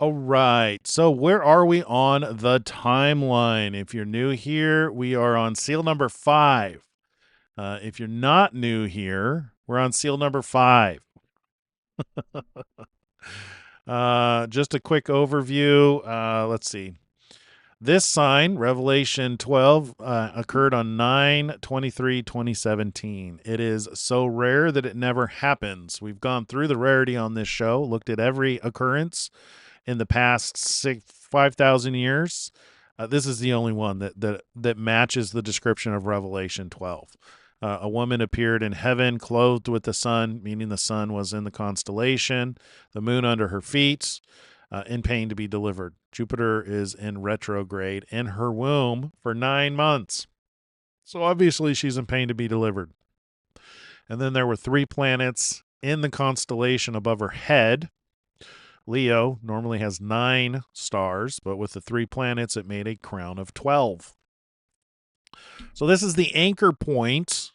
All right. So where are we on the timeline? If you're new here, we are on seal number 5. If you're not new here, we're on seal number 5. Just a quick overview. Let's see. This sign, Revelation 12, occurred on 9/23/2017. It is so rare that it never happens. We've gone through the rarity on this show, looked at every occurrence in the past 5,000 years. This is the only one that matches the description of Revelation 12. A woman appeared in heaven clothed with the sun, meaning the sun was in the constellation, the moon under her feet, in pain to be delivered. Jupiter is in retrograde in her womb for 9 months. So obviously she's in pain to be delivered. And then there were 3 planets in the constellation above her head. Leo normally has 9 stars, but with the 3 planets, it made a crown of 12. So this is the anchor point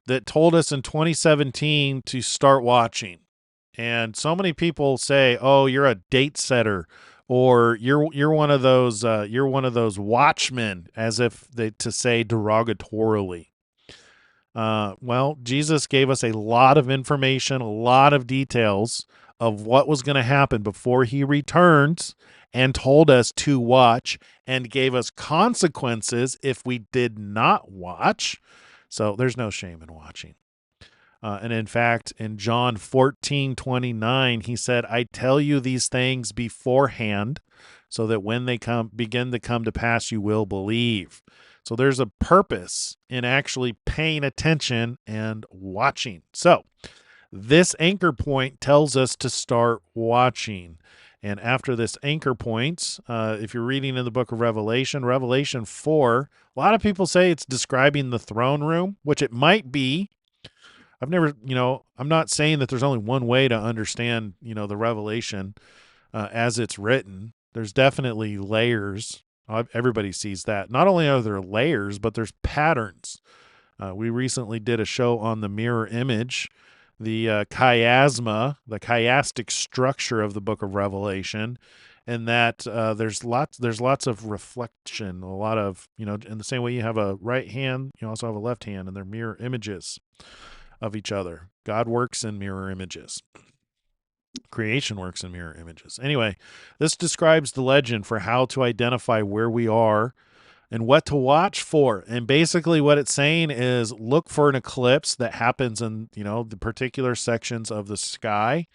that told us in 2017 to start watching. And so many people say, "Oh, you're a date setter," or you're one of those watchmen," as if to say derogatorily. Well, Jesus gave us a lot of information, a lot of details of what was going to happen before he returns, and told us to watch and gave us consequences if we did not watch. So there's no shame in watching. And in fact, in John 14:29, he said, "I tell you these things beforehand, so that when they begin to come to pass, you will believe." So there's a purpose in actually paying attention and watching. So this anchor point tells us to start watching. And after this anchor point, if you're reading in the book of Revelation, Revelation 4, a lot of people say it's describing the throne room, which it might be. I've never, I'm not saying that there's only one way to understand, the Revelation as it's written. There's definitely layers. Everybody sees that. Not only are there layers, but there's patterns. We recently did a show on the mirror image, the chiasma, the chiastic structure of the book of Revelation, and that there's lots of reflection, a lot of, in the same way you have a right hand, you also have a left hand, and they're mirror images of each other. God works in mirror images. Creation works in mirror images. Anyway, this describes the legend for how to identify where we are and what to watch for. And basically what it's saying is look for an eclipse that happens in, the particular sections of the sky.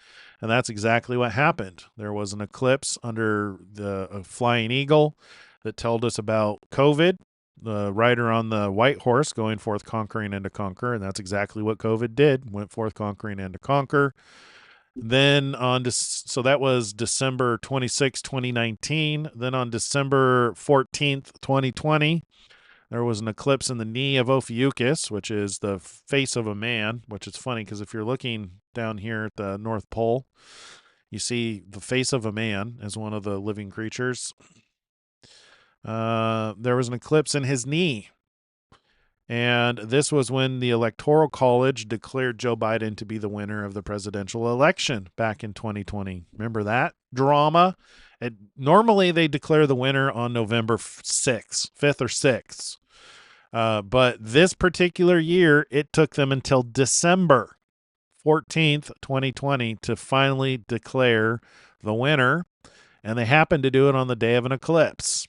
And that's exactly what happened. There was an eclipse under the flying eagle that told us about COVID, the rider on the white horse going forth conquering and to conquer. And that's exactly what COVID did, went forth conquering and to conquer. Then so that was December 26, 2019. Then on December 14th, 2020, there was an eclipse in the knee of Ophiuchus, which is the face of a man, which is funny because if you're looking down here at the North Pole, you see the face of a man as one of the living creatures. There was an eclipse in his knee. And this was when the Electoral College declared Joe Biden to be the winner of the presidential election back in 2020. Remember that drama? Normally, they declare the winner on November 6th, 5th or 6th. But this particular year, it took them until December 14th, 2020 to finally declare the winner. And they happened to do it on the day of an eclipse.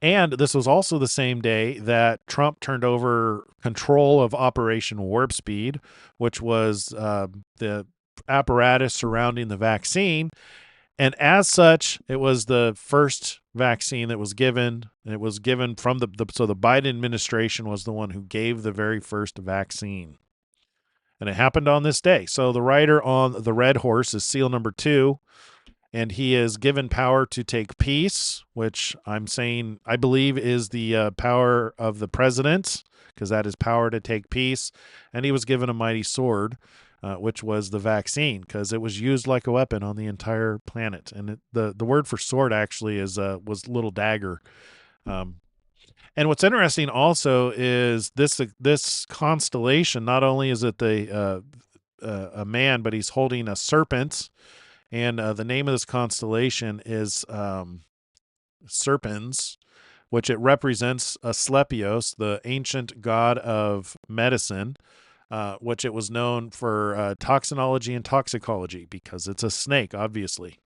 And this was also the same day that Trump turned over control of Operation Warp Speed, which was the apparatus surrounding the vaccine. And as such, it was the first vaccine that was given. And it was given from so the Biden administration was the one who gave the very first vaccine. And it happened on this day. So the rider on the red horse is seal number 2. And he is given power to take peace, which I believe is the power of the president, because that is power to take peace. And he was given a mighty sword, which was the vaccine, because it was used like a weapon on the entire planet. And the word for sword actually was little dagger. And what's interesting also is this constellation. Not only is it a man, but he's holding a serpent. And the name of this constellation is Serpens, which it represents Asclepios, the ancient god of medicine, which it was known for toxinology and toxicology because it's a snake, obviously.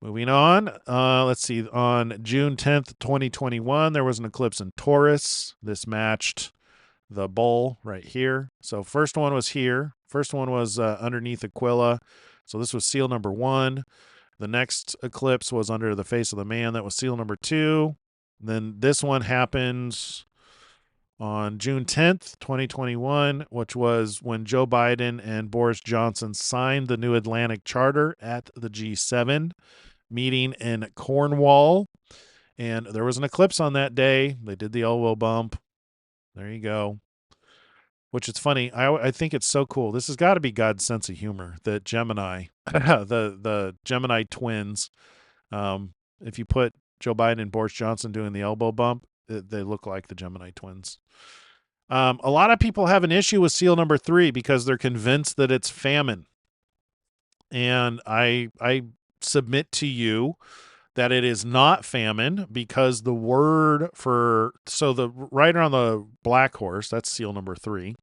Moving on, let's see. On June 10th, 2021, there was an eclipse in Taurus. This matched the bull right here. So first one was here. First one was underneath Aquila. So this was seal number 1. The next eclipse was under the face of the man. That was seal number 2. Then this one happened on June 10th, 2021, which was when Joe Biden and Boris Johnson signed the new Atlantic Charter at the G7 meeting in Cornwall. And there was an eclipse on that day. They did the elbow bump. There you go. Which is funny. I think it's so cool. This has got to be God's sense of humor that Gemini, the Gemini twins, if you put Joe Biden and Boris Johnson doing the elbow bump, they look like the Gemini twins. A lot of people have an issue with seal number 3 because they're convinced that it's famine. And I submit to you that it is not famine because the word for, so the rider on the black horse, that's seal number 3.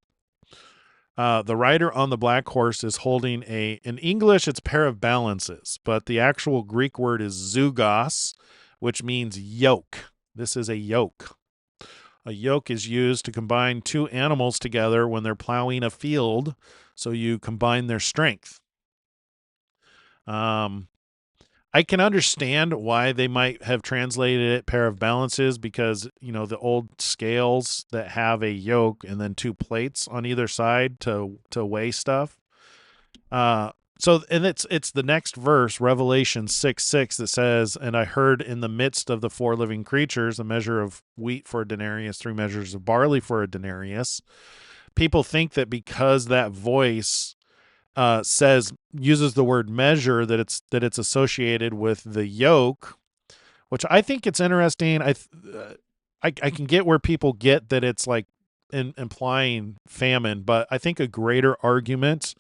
The rider on the black horse is holding in English, it's pair of balances, but the actual Greek word is zugos, which means yoke. This is a yoke. A yoke is used to combine two animals together when they're plowing a field, so you combine their strength. I can understand why they might have translated it pair of balances because, the old scales that have a yoke and then 2 plates on either side to weigh stuff. And it's the next verse, Revelation 6:6, that says, "And I heard in the midst of the 4 living creatures a measure of wheat for a denarius, 3 measures of barley for a denarius." People think that because that voice uses the word measure that it's associated with the yoke, which I think it's interesting. I can get where people get that it's like implying famine, but I think a greater argument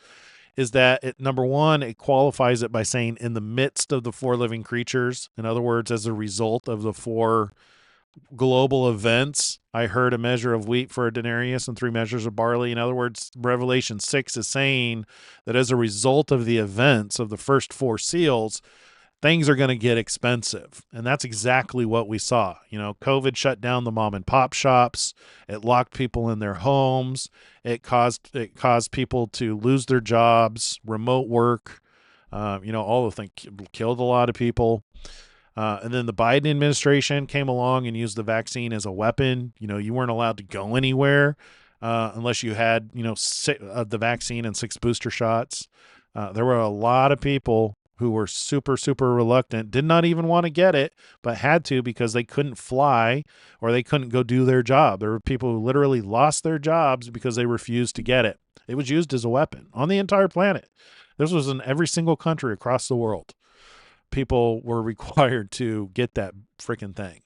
is that number one, it qualifies it by saying in the midst of the 4 living creatures. In other words, as a result of the 4 global events, I heard a measure of wheat for a denarius and 3 measures of barley. In other words, Revelation 6 is saying that as a result of the events of the first 4 seals, things are going to get expensive. And that's exactly what we saw. COVID shut down the mom and pop shops. It locked people in their homes. It caused people to lose their jobs, remote work, all the things, killed a lot of people. And then the Biden administration came along and used the vaccine as a weapon. You weren't allowed to go anywhere unless you had, the vaccine and 6 booster shots. There were a lot of people who were super, super reluctant, did not even want to get it, but had to because they couldn't fly or they couldn't go do their job. There were people who literally lost their jobs because they refused to get it. It was used as a weapon on the entire planet. This was in every single country across the world. People were required to get that freaking thing.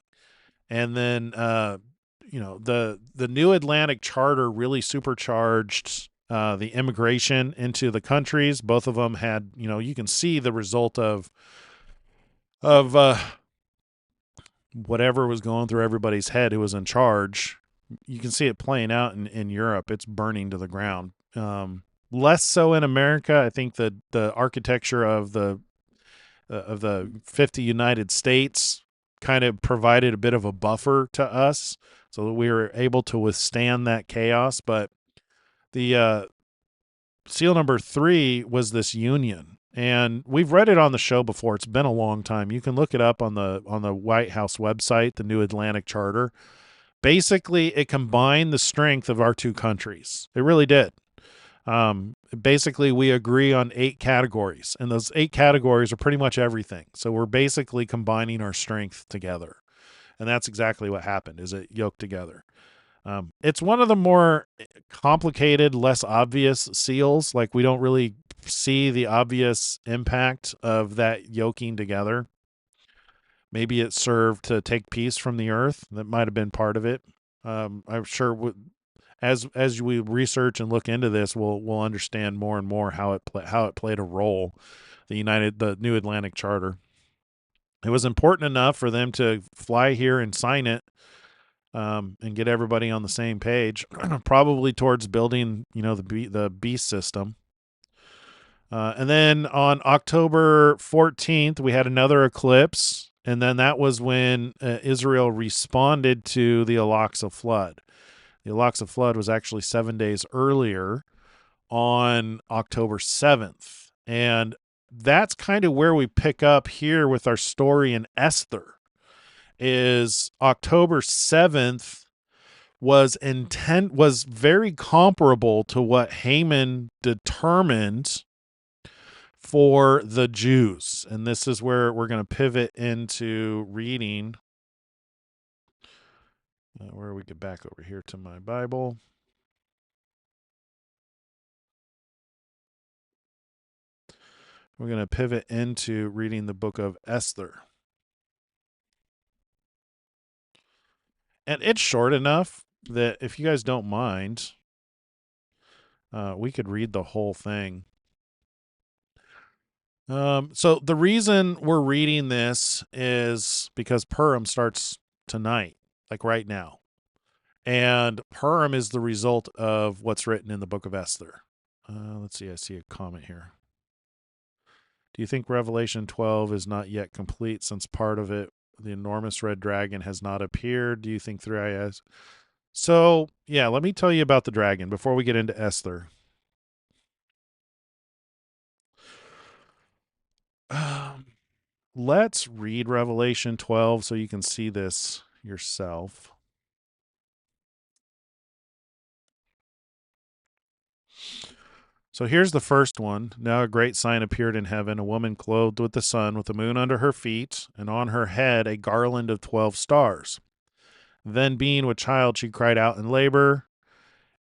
And then, the new Atlantic Charter really supercharged the immigration into the countries. Both of them had, you can see the result of whatever was going through everybody's head who was in charge. You can see it playing out in Europe. It's burning to the ground. Less so in America. I think that the architecture of the 50 United States kind of provided a bit of a buffer to us so that we were able to withstand that chaos. But the seal number 3 was this union, and we've read it on the show before. It's been a long time. You can look it up on the White House website, the New Atlantic Charter. Basically, it combined the strength of our 2 countries. It really did. Basically, we agree on 8 categories, and those 8 categories are pretty much everything. So we're basically combining our strength together, and that's exactly what happened. Is it yoked together? It's one of the more complicated, less obvious seals. Like, we don't really see the obvious impact of that yoking together. Maybe it served to take peace from the earth. That might have been part of it. I'm sure as we research and look into this, we'll understand more and more how it played a role. The New Atlantic Charter. It was important enough for them to fly here and sign it, and get everybody on the same page, probably towards building, the beast system. And then on October 14th, we had another eclipse, and then that was when Israel responded to the Al-Aqsa flood. The Al-Aqsa flood was actually 7 days earlier on October 7th. And that's kind of where we pick up here with our story in Esther, is October 7th was very comparable to what Haman determined for the Jews. And this is where we're going to pivot into reading. Where we get back over here to my Bible. We're going to pivot into reading the book of Esther. And it's short enough that if you guys don't mind, we could read the whole thing. So the reason we're reading this is because Purim starts tonight, like right now. And Purim is the result of what's written in the book of Esther. Let's see, I see a comment here. Do you think Revelation 12 is not yet complete since part of it, the enormous red dragon, has not appeared? Do you think 3IS? So, yeah, let me tell you about the dragon before we get into Esther. Let's read Revelation 12 so you can see this yourself. So here's the first one. Now a great sign appeared in heaven, a woman clothed with the sun, with the moon under her feet, and on her head a garland of 12 stars. Then, being with child, she cried out in labor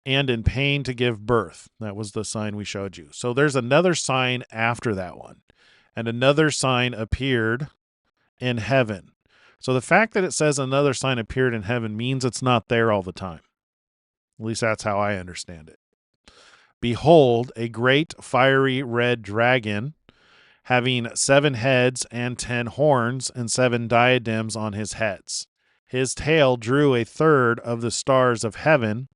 and in pain to give birth. That was the sign we showed you. So there's another sign after that one. And another sign appeared in heaven. So the fact that it says another sign appeared in heaven means it's not there all the time. At least that's how I understand it. Behold, a great fiery red dragon, having 7 heads and 10 horns and 7 diadems on his heads. His tail drew a third of the stars of heaven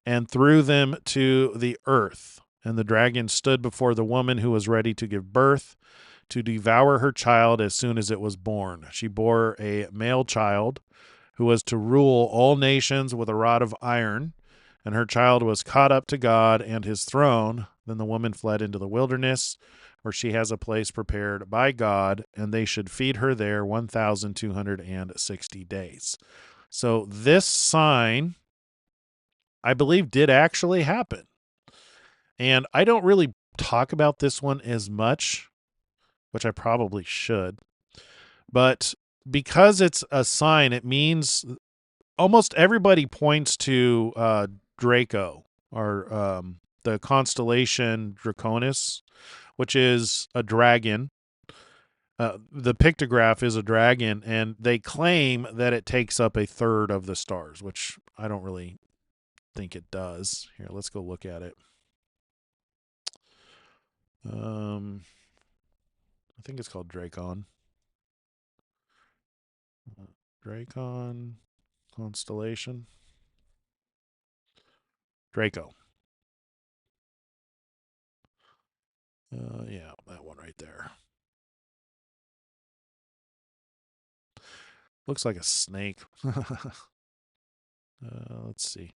and threw them to the earth. And the dragon stood before the woman who was ready to give birth, to devour her child as soon as it was born. She bore a male child who was to rule all nations with a rod of iron, and her child was caught up to God and his throne. Then the woman fled into the wilderness, where she has a place prepared by God, and they should feed her there 1,260 days. So this sign, I believe, did actually happen. And I don't really talk about this one as much, which I probably should. But because it's a sign, it means almost everybody points to Draco, or the constellation Draconis, which is a dragon. The pictograph is a dragon, and they claim that it takes up a third of the stars, which I don't really think it does. Here, let's go look at it. I think it's called Dracon. Dracon constellation. Draco. Yeah, that one right there. Looks like a snake. Let's see.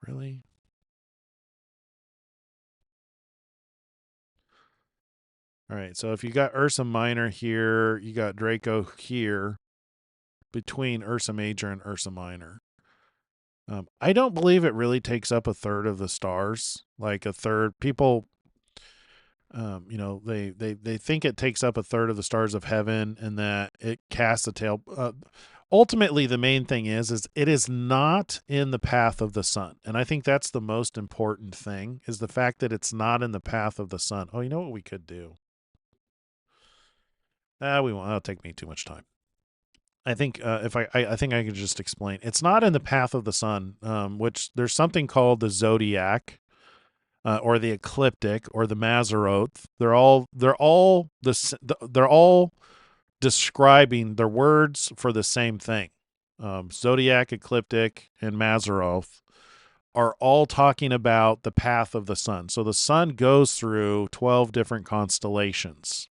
Really? All right, so if you got Ursa Minor here, you got Draco here, between Ursa Major and Ursa Minor. I don't believe it really takes up a third of the stars. Like a third, people, they think it takes up a third of the stars of heaven, and that it casts a tail. Ultimately, the main thing is it is not in the path of the sun, and I think that's the most important thing, is the fact that it's not in the path of the sun. Oh, you know what we could do? We won't. That'll take me too much time. I think if I think I could just explain. It's not in the path of the sun, which there's something called the zodiac, or the ecliptic, or the Mazzaroth. They're all describing, their words for the same thing. Zodiac, ecliptic, and Mazzaroth are all talking about the path of the sun. So the sun goes through 12 different constellations.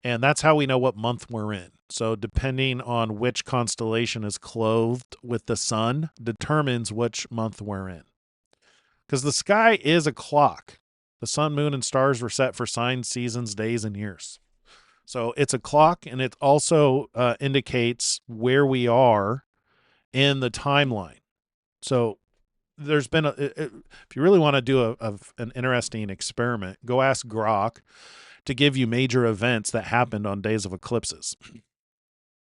And that's how we know what month we're in. So depending on which constellation is clothed with the sun determines which month we're in. Because the sky is a clock. The sun, moon, and stars were set for signs, seasons, days, and years. So it's a clock, and it also indicates where we are in the timeline. So there's been if you really want to do an interesting experiment, go ask Grok to give you major events that happened on days of eclipses.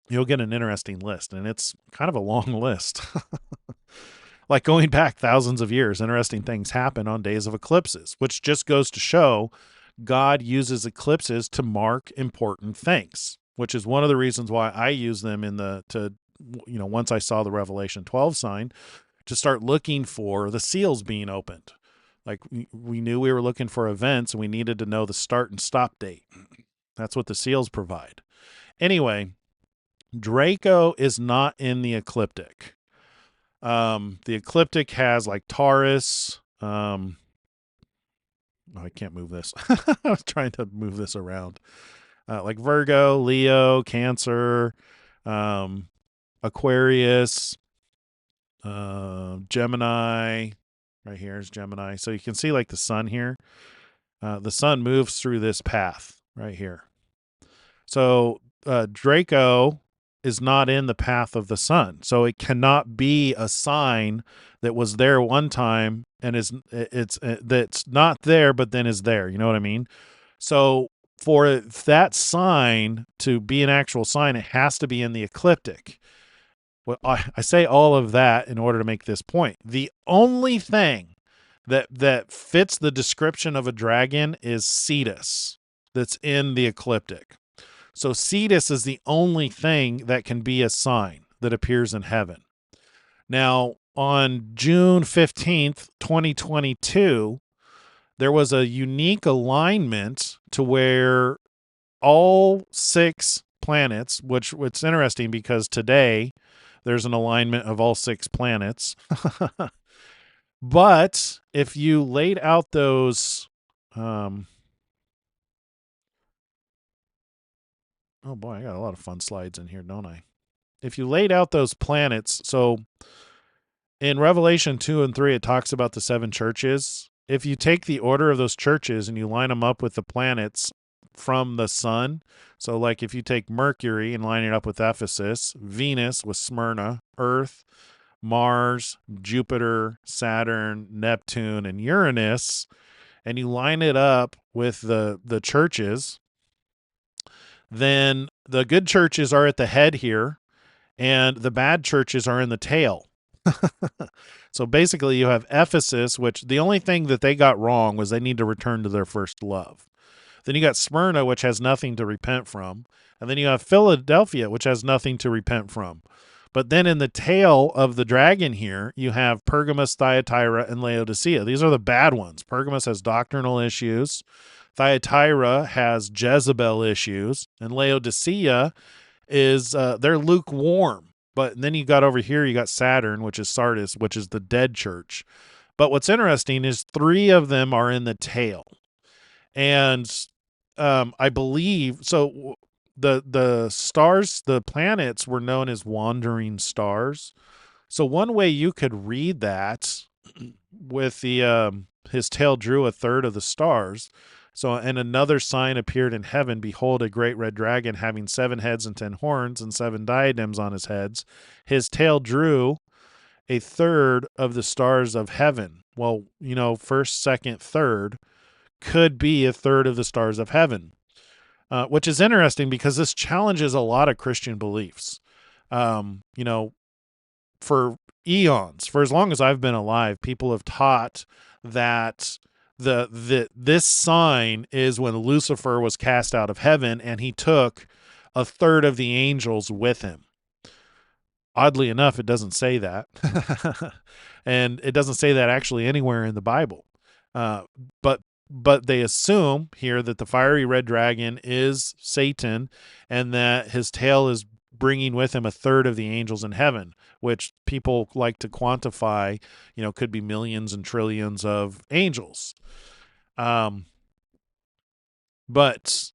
You'll get an interesting list, and it's kind of a long list. Like going back thousands of years, interesting things happen on days of eclipses, which just goes to show God uses eclipses to mark important things, which is one of the reasons why I use them once I saw the Revelation 12 sign, to start looking for the seals being opened. Like we knew we were looking for events, and we needed to know the start and stop date. That's what the seals provide. Anyway, Draco is not in the ecliptic. The ecliptic has like Taurus. I can't move this. I was trying to move this around. Like Virgo, Leo, Cancer, Aquarius, Gemini. Right here is Gemini. So you can see like the sun here. The sun moves through this path right here. So Draco is not in the path of the sun. So it cannot be a sign that was there one time and that's not there but then is there. You know what I mean? So for that sign to be an actual sign, it has to be in the ecliptic. Well, I say all of that in order to make this point. The only thing that fits the description of a dragon is Cetus that's in the ecliptic. So Cetus is the only thing that can be a sign that appears in heaven. Now, on June 15th, 2022, there was a unique alignment to where all 6 planets, which it's interesting because today there's an alignment of all 6 planets. But if you laid out those, oh boy, I got a lot of fun slides in here, don't I? If you laid out those planets, so in Revelation 2 and 3, it talks about the 7 churches. If you take the order of those churches and you line them up with the planets from the sun, so like if you take Mercury and line it up with Ephesus, Venus with Smyrna, Earth, Mars, Jupiter, Saturn, Neptune, and Uranus, and you line it up with the churches, then the good churches are at the head here, and the bad churches are in the tail. So basically you have Ephesus, which the only thing that they got wrong was they need to return to their first love. Then you got Smyrna, which has nothing to repent from. And then you have Philadelphia, which has nothing to repent from. But then in the tail of the dragon here, you have Pergamos, Thyatira, and Laodicea. These are the bad ones. Pergamos has doctrinal issues. Thyatira has Jezebel issues. And Laodicea is, they're lukewarm. But then you got over here, you got Saturn, which is Sardis, which is the dead church. But what's interesting is 3 of them are in the tail. And I believe, so the stars, the planets were known as wandering stars. So one way you could read that with the his tail drew a third of the stars. So, and another sign appeared in heaven. Behold, a great red dragon having 7 heads and 10 horns and 7 diadems on his heads. His tail drew a third of the stars of heaven. Well, first, second, third could be a third of the stars of heaven, which is interesting because this challenges a lot of Christian beliefs. For eons, for as long as I've been alive, people have taught that this sign is when Lucifer was cast out of heaven and he took a third of the angels with him. Oddly enough, it doesn't say that. And it doesn't say that actually anywhere in the Bible. Uh, but but they assume here that the fiery red dragon is Satan and that his tail is bringing with him a third of the angels in heaven, which people like to quantify, could be millions and trillions of angels. Um, but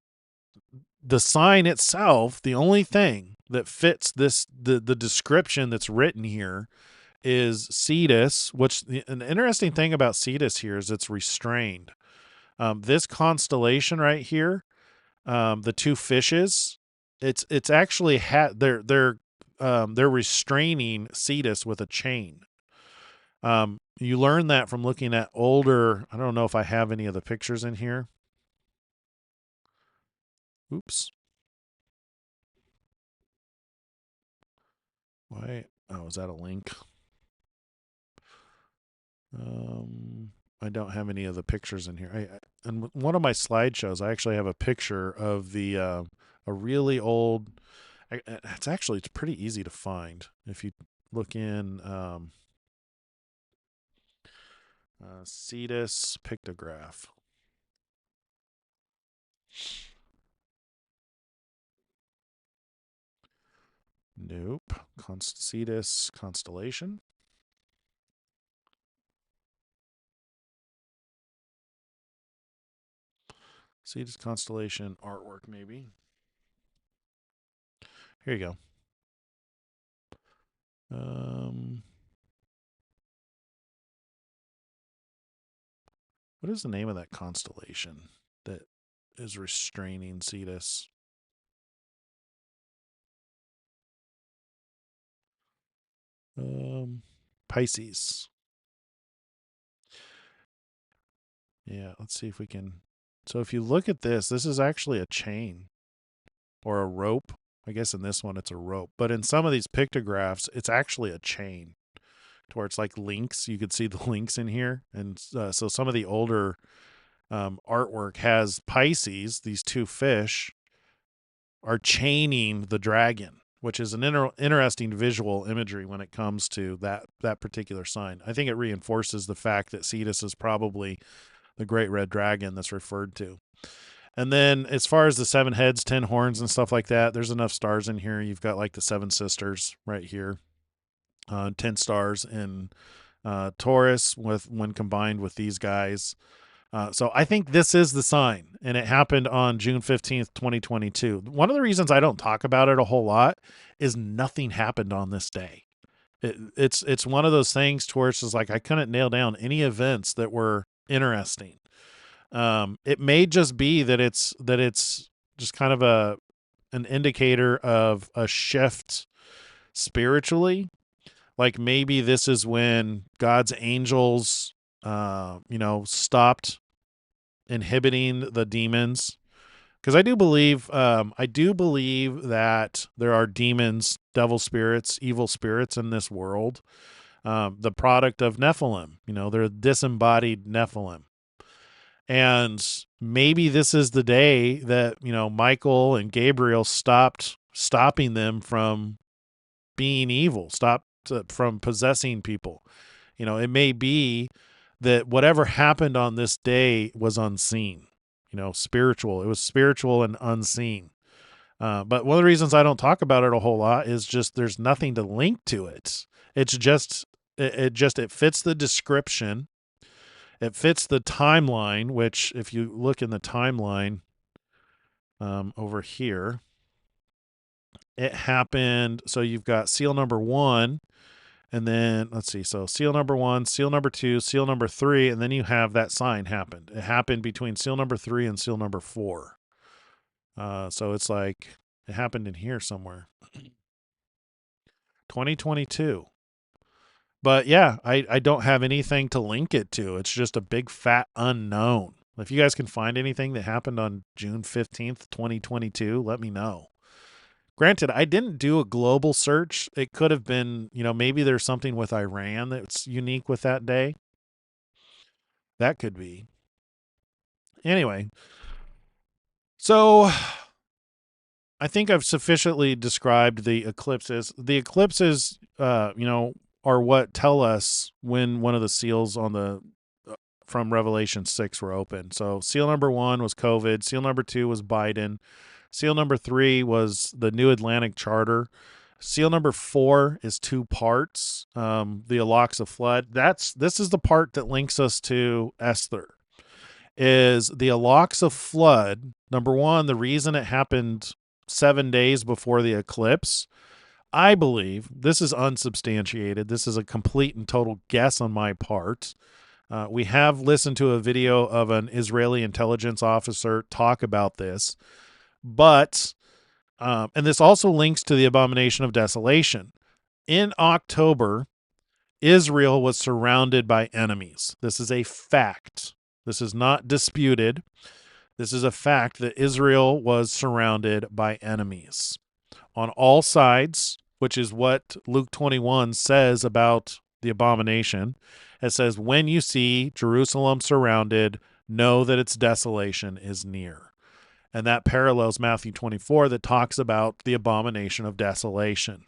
the sign itself, the only thing that fits the description that's written here is Cetus, which an interesting thing about Cetus here is it's restrained. This constellation right here, the two fishes, it's actually they're restraining Cetus with a chain. You learn that from looking at older. I don't know if I have any of the pictures in here. Oops. Why? Oh, is that a link? I don't have any of the pictures in here. And one of my slideshows, I actually have a picture of a really old. It's pretty easy to find if you look in Cetus pictograph. Nope. Cetus constellation. Cetus constellation artwork, maybe. Here you go. What is the name of that constellation that is restraining Cetus? Pisces. Yeah, let's see if we can. So if you look at this is actually a chain or a rope. I guess in this one it's a rope, but in some of these pictographs, it's actually a chain to where it's like links. You could see the links in here. And so some of the older artwork has Pisces, these two fish, are chaining the dragon, which is an interesting visual imagery when it comes to that particular sign. I think it reinforces the fact that Cetus is probably the great red dragon that's referred to. And then as far as the 7 heads, 10 horns and stuff like that, there's enough stars in here. You've got like the 7 sisters right here, 10 stars in Taurus when combined with these guys. So I think this is the sign, and it happened on June 15th, 2022. One of the reasons I don't talk about it a whole lot is nothing happened on this day. It's one of those things to where it's just like I couldn't nail down any events that were interesting. It may just be that it's just kind of an indicator of a shift spiritually. Like maybe this is when God's angels, stopped inhibiting the demons. Because I do believe that there are demons, devil spirits, evil spirits in this world. The product of Nephilim. They're disembodied Nephilim. And maybe this is the day that, Michael and Gabriel stopping them from being evil, from possessing people. It may be that whatever happened on this day was unseen, spiritual. It was spiritual and unseen. But one of the reasons I don't talk about it a whole lot is just there's nothing to link to it. It's just it fits the description. It fits the timeline, which if you look in the timeline over here, it happened. So you've got seal number 1, and then let's see. So seal number 1, seal number 2, seal number 3, and then you have that sign happened. It happened between seal number 3 and seal number 4. So it's like it happened in here somewhere. 2022. But yeah, I don't have anything to link it to. It's just a big fat unknown. If you guys can find anything that happened on June 15th, 2022, let me know. Granted, I didn't do a global search. It could have been, maybe there's something with Iran that's unique with that day. That could be. Anyway, so I think I've sufficiently described the eclipses. The eclipses, are what tell us when one of the seals on the from Revelation 6 were open. So seal number 1 was COVID. Seal number 2 was Biden. Seal number 3 was the New Atlantic Charter. Seal number 4 is 2 parts. The Al-Aqsa flood. This is the part that links us to Esther. Is the Al-Aqsa flood, number 1, the reason it happened 7 days before the eclipse. I believe this is unsubstantiated. This is a complete and total guess on my part. We have listened to a video of an Israeli intelligence officer talk about this, but and this also links to the abomination of desolation. In October, Israel was surrounded by enemies. This is a fact. This is not disputed. This is a fact that Israel was surrounded by enemies on all sides, which is what Luke 21 says about the abomination. It says, when you see Jerusalem surrounded, know that its desolation is near. And that parallels Matthew 24 that talks about the abomination of desolation.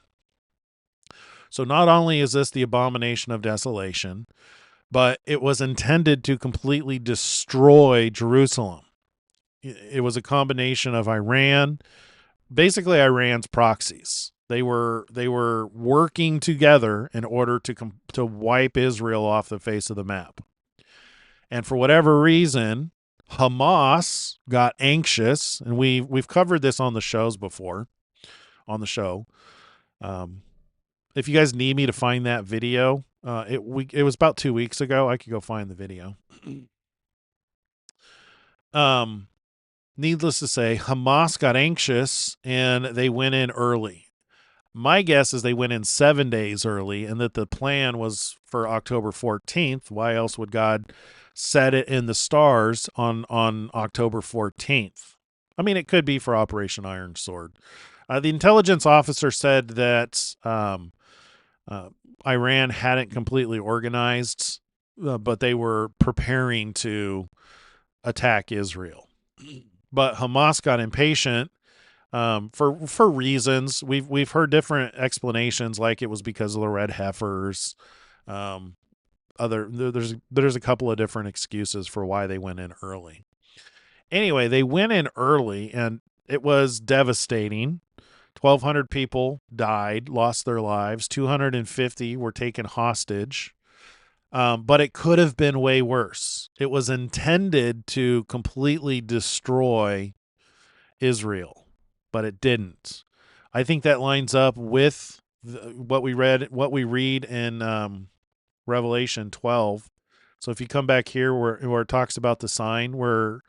So not only is this the abomination of desolation, but it was intended to completely destroy Jerusalem. It was a combination of Iran, basically Iran's proxies. They were working together in order to wipe Israel off the face of the map. And for whatever reason, Hamas got anxious, and we've covered this on the shows before, on the show. If you guys need me to find that video, it was about 2 weeks ago. I could go find the video. Needless to say, Hamas got anxious and they went in early. My guess is they went in 7 days early, and that the plan was for October 14th. Why else would God set it in the stars on October 14th? I mean, it could be for Operation Iron Sword. The intelligence officer said that Iran hadn't completely organized, but they were preparing to attack Israel. But Hamas got impatient for reasons. We've heard different explanations, like it was because of the red heifers. There's a couple of different excuses for why they went in early. Anyway, they went in early, and it was devastating. 1,200 people died, lost their lives. 250 were taken hostage. But it could have been way worse. It was intended to completely destroy Israel, but it didn't. I think that lines up with what we read in Revelation 12. So if you come back here where it talks about the sign, where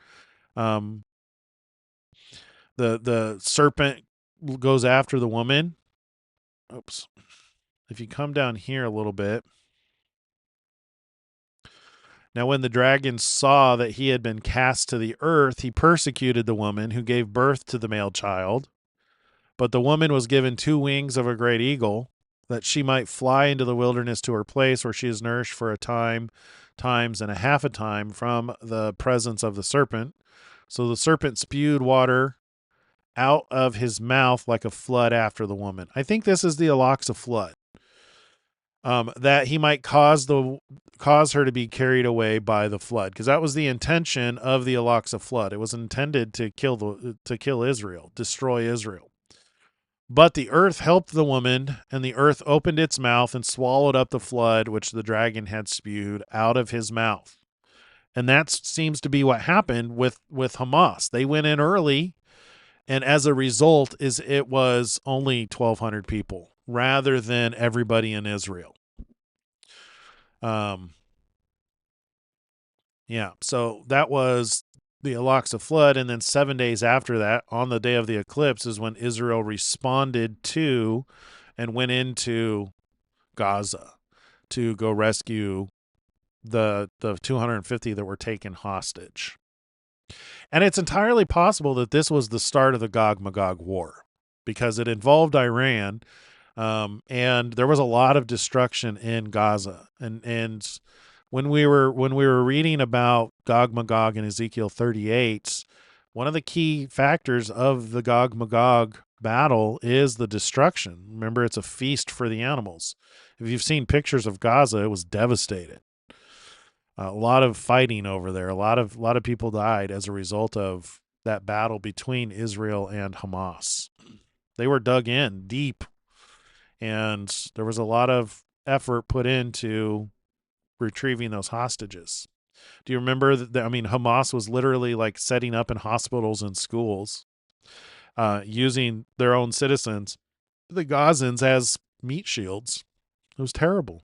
the serpent goes after the woman. Oops. If you come down here a little bit. Now, when the dragon saw that he had been cast to the earth, he persecuted the woman who gave birth to the male child. But the woman was given 2 wings of a great eagle, that she might fly into the wilderness to her place, where she is nourished for a times and a half a time from the presence of the serpent. So the serpent spewed water out of his mouth like a flood after the woman. I think this is the Al-Aqsa flood. That he might cause her to be carried away by the flood, because that was the intention of the Al-Aqsa flood. It was intended to kill Israel, destroy Israel. But the earth helped the woman, and the earth opened its mouth and swallowed up the flood which the dragon had spewed out of his mouth. And that seems to be what happened with Hamas. They went in early, and as a result, it was only 1,200 people rather than everybody in Israel. So that was the Al-Aqsa flood, and then 7 days after that, on the day of the eclipse, is when Israel responded to and went into Gaza to go rescue the 250 that were taken hostage. And it's entirely possible that this was the start of the Gog-Magog war, because it involved Iran, and there was a lot of destruction in Gaza. And when we were reading about Gog-Magog in Ezekiel 38, One of the key factors of the Gog Magog battle is the destruction. Remember, it's a feast for the animals. If you've seen pictures of Gaza, it was devastated. A lot of fighting over there. A lot of people died as a result of that battle between Israel and Hamas. They were dug in deep, and there was a lot of effort put into retrieving those hostages. Do you remember that? I mean, Hamas was literally like setting up in hospitals and schools, using their own citizens, the Gazans, as meat shields. It was terrible.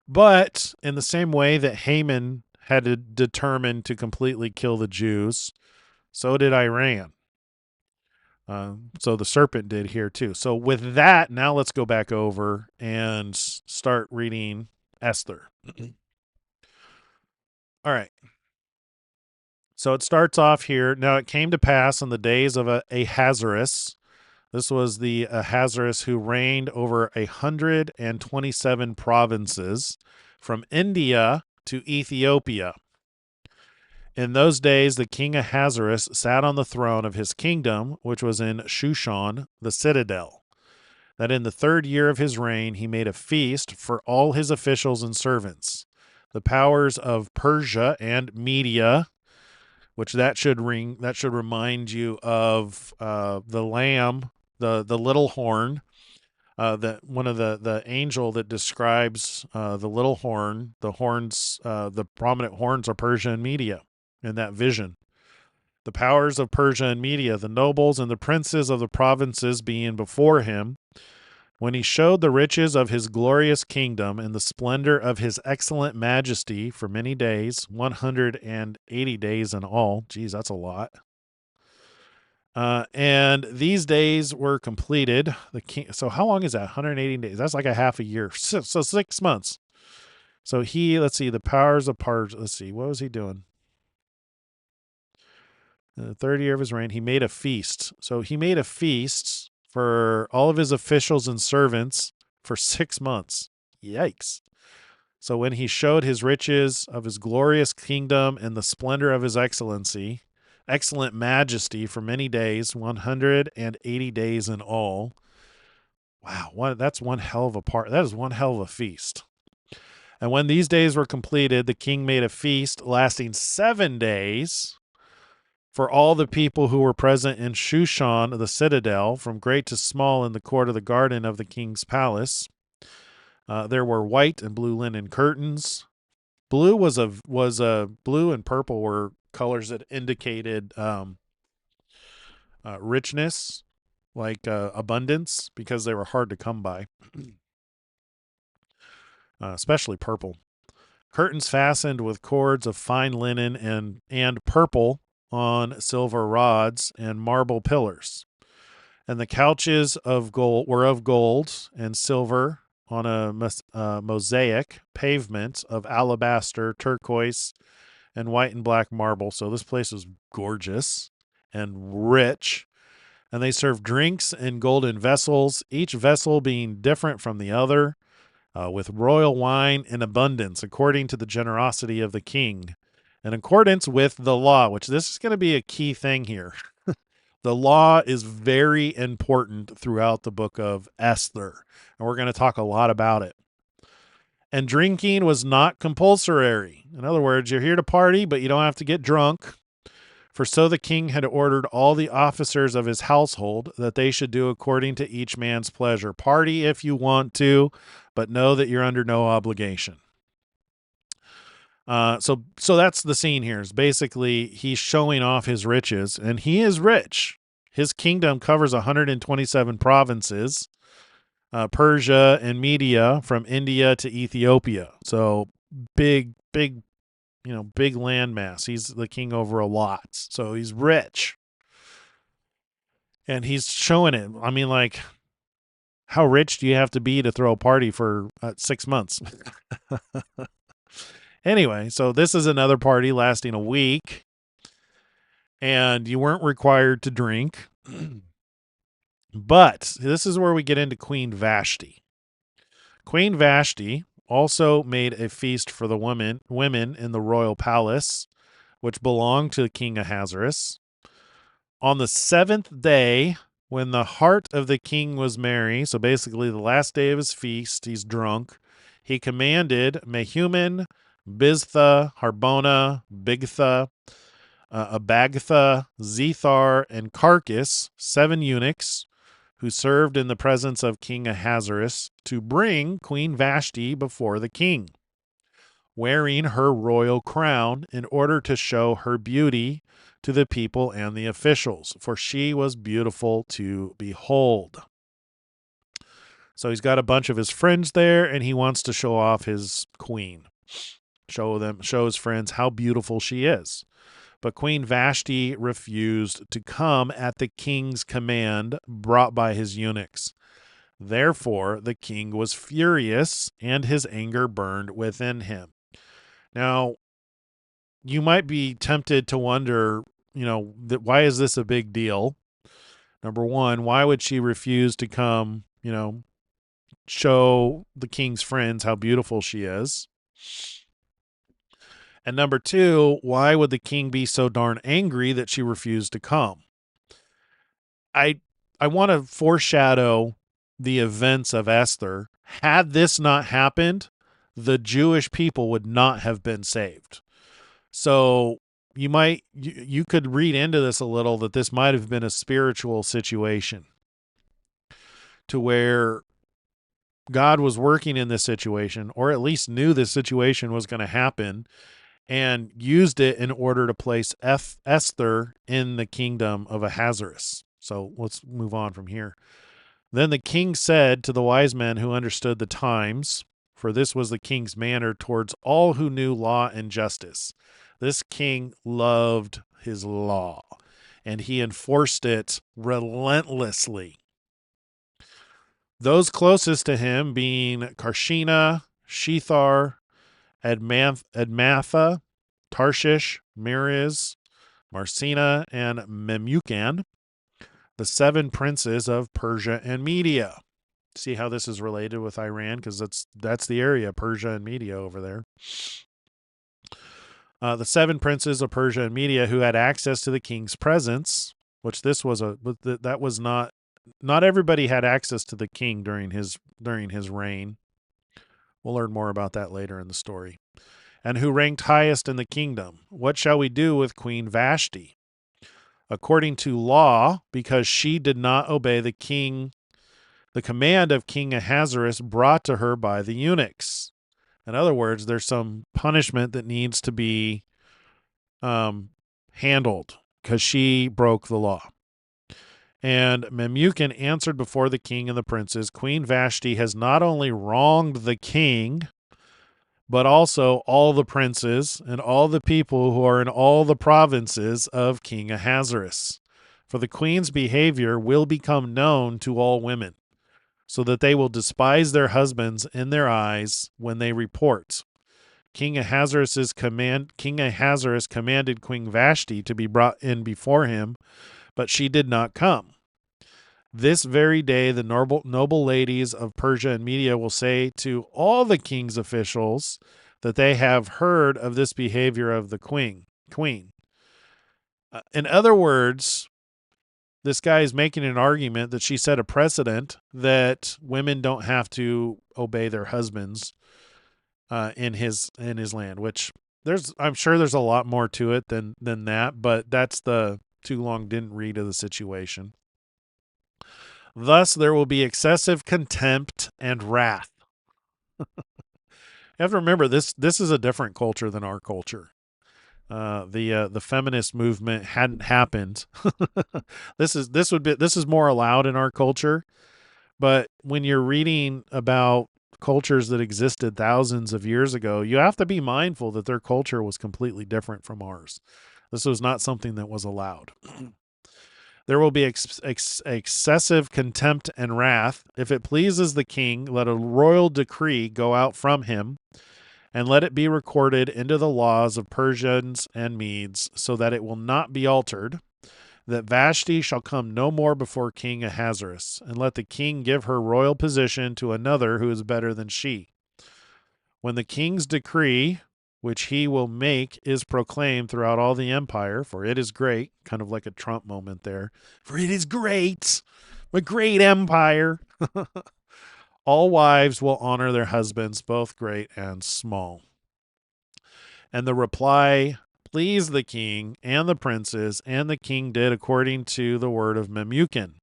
But in the same way that Haman had to determine to completely kill the Jews, so did Iran. So the serpent did here too. So with that, now let's go back over and start reading Esther. All right. So it starts off here. Now it came to pass in the days of Ahasuerus. This was the Ahasuerus who reigned over 127 provinces from India to Ethiopia. In those days, the king Ahasuerus sat on the throne of his kingdom, which was in Shushan, the citadel. That in the 3rd year of his reign, he made a feast for all his officials and servants. The powers of Persia and Media, which that should remind you of the lamb, the little horn. That one of the angel that describes the little horn, the horns, the prominent horns are Persia and Media in that vision. The powers of Persia and Media, the nobles and the princes of the provinces being before him, when he showed the riches of his glorious kingdom and the splendor of his excellent majesty for many days, 180 days in all. Geez, that's a lot. And these days were completed. So how long is that? 180 days. That's like a half a year. So 6 months. So let's see, the powers of Persia. Let's see, what was he doing? In the 3rd year of his reign, he made a feast. So he made a feast for all of his officials and servants for 6 months. Yikes. So when he showed his riches of his glorious kingdom and the splendor of his excellent majesty for many days, 180 days in all. Wow, that's one hell of a part. That is one hell of a feast. And when these days were completed, the king made a feast lasting 7 days for all the people who were present in Shushan, the citadel, from great to small in the court of the garden of the king's palace. There were white and blue linen curtains. Blue blue and purple were colors that indicated richness, like abundance, because they were hard to come by, especially purple. Curtains fastened with cords of fine linen and purple on silver rods and marble pillars. And the couches of gold were of gold and silver on a mosaic pavement of alabaster, turquoise, and white and black marble. So this place was gorgeous and rich. And they served drinks in golden vessels, each vessel being different from the other, with royal wine in abundance, according to the generosity of the king, in accordance with the law, which this is going to be a key thing here. The law is very important throughout the book of Esther, and we're going to talk a lot about it. And drinking was not compulsory. In other words, you're here to party, but you don't have to get drunk. For so the king had ordered all the officers of his household that they should do according to each man's pleasure. Party if you want to, but know that you're under no obligation. So that's the scene here. Is basically he's showing off his riches, and he is rich. His kingdom covers 127 provinces, Persia and Media, from India to Ethiopia. So big landmass. He's the king over a lot. So he's rich. And he's showing it. I mean, like, how rich do you have to be to throw a party for 6 months? Anyway, so this is another party lasting a week. And you weren't required to drink. But this is where we get into Queen Vashti. Queen Vashti also made a feast for the women in the royal palace, which belonged to King Ahasuerus. On the 7th day, when the heart of the king was merry, so basically the last day of his feast, he's drunk, he commanded Mehuman, Biztha, Harbona, Bigtha, Abagtha, Zethar, and Carcass, 7 eunuchs, who served in the presence of King Ahasuerus, to bring Queen Vashti before the king, wearing her royal crown in order to show her beauty to the people and the officials, for she was beautiful to behold. So he's got a bunch of his friends there, and he wants to show off his queen, show his friends how beautiful she is. But Queen Vashti refused to come at the king's command brought by his eunuchs. Therefore, the king was furious, and his anger burned within him. Now, you might be tempted to wonder, why is this a big deal? Number one, why would she refuse to come, show the king's friends how beautiful she is? And number two, why would the king be so darn angry that she refused to come? I want to foreshadow the events of Esther. Had this not happened, the Jewish people would not have been saved. So you could read into this a little that this might have been a spiritual situation to where God was working in this situation, or at least knew this situation was going to happen, and used it in order to place Esther in the kingdom of Ahasuerus. So let's move on from here. Then the king said to the wise men who understood the times, for this was the king's manner towards all who knew law and justice. This king loved his law, and he enforced it relentlessly. Those closest to him being Karshina, Shethar, Admatha, Tarshish, Meres, Marcina, and Memucan, the 7 princes of Persia and Media. See how this is related with Iran? Because that's the area, Persia and Media over there. The 7 princes of Persia and Media who had access to the king's presence, which this was that was not everybody had access to the king during his reign. We'll learn more about that later in the story. And who ranked highest in the kingdom. What shall we do with Queen Vashti? According to law, because she did not obey the command of King Ahasuerus brought to her by the eunuchs. In other words, there's some punishment that needs to be handled because she broke the law. And Memucan answered before the king and the princes, Queen Vashti has not only wronged the king, but also all the princes and all the people who are in all the provinces of King Ahasuerus. For the queen's behavior will become known to all women, so that they will despise their husbands in their eyes when they report. King Ahasuerus commanded Queen Vashti to be brought in before him, but she did not come. This very day the noble ladies of Persia and Media will say to all the king's officials that they have heard of this behavior of the queen. In other words, this guy is making an argument that she set a precedent that women don't have to obey their husbands in his land, which I'm sure there's a lot more to it than that, but that's the too long didn't read of the situation. Thus there will be excessive contempt and wrath. You have to remember this is a different culture than our culture. The feminist movement hadn't happened. This is more allowed in our culture, but when you're reading about cultures that existed thousands of years ago, you have to be mindful that their culture was completely different from ours. This was not something that was allowed. There will be excessive contempt and wrath. If it pleases the king, let a royal decree go out from him, and let it be recorded into the laws of Persians and Medes, so that it will not be altered, that Vashti shall come no more before King Ahasuerus, and let the king give her royal position to another who is better than she. When the king's decree which he will make is proclaimed throughout all the empire, for it is great, kind of like a Trump moment there. For it is great, a great empire. All wives will honor their husbands, both great and small. And the reply pleased the king and the princes, and the king did according to the word of Memucan.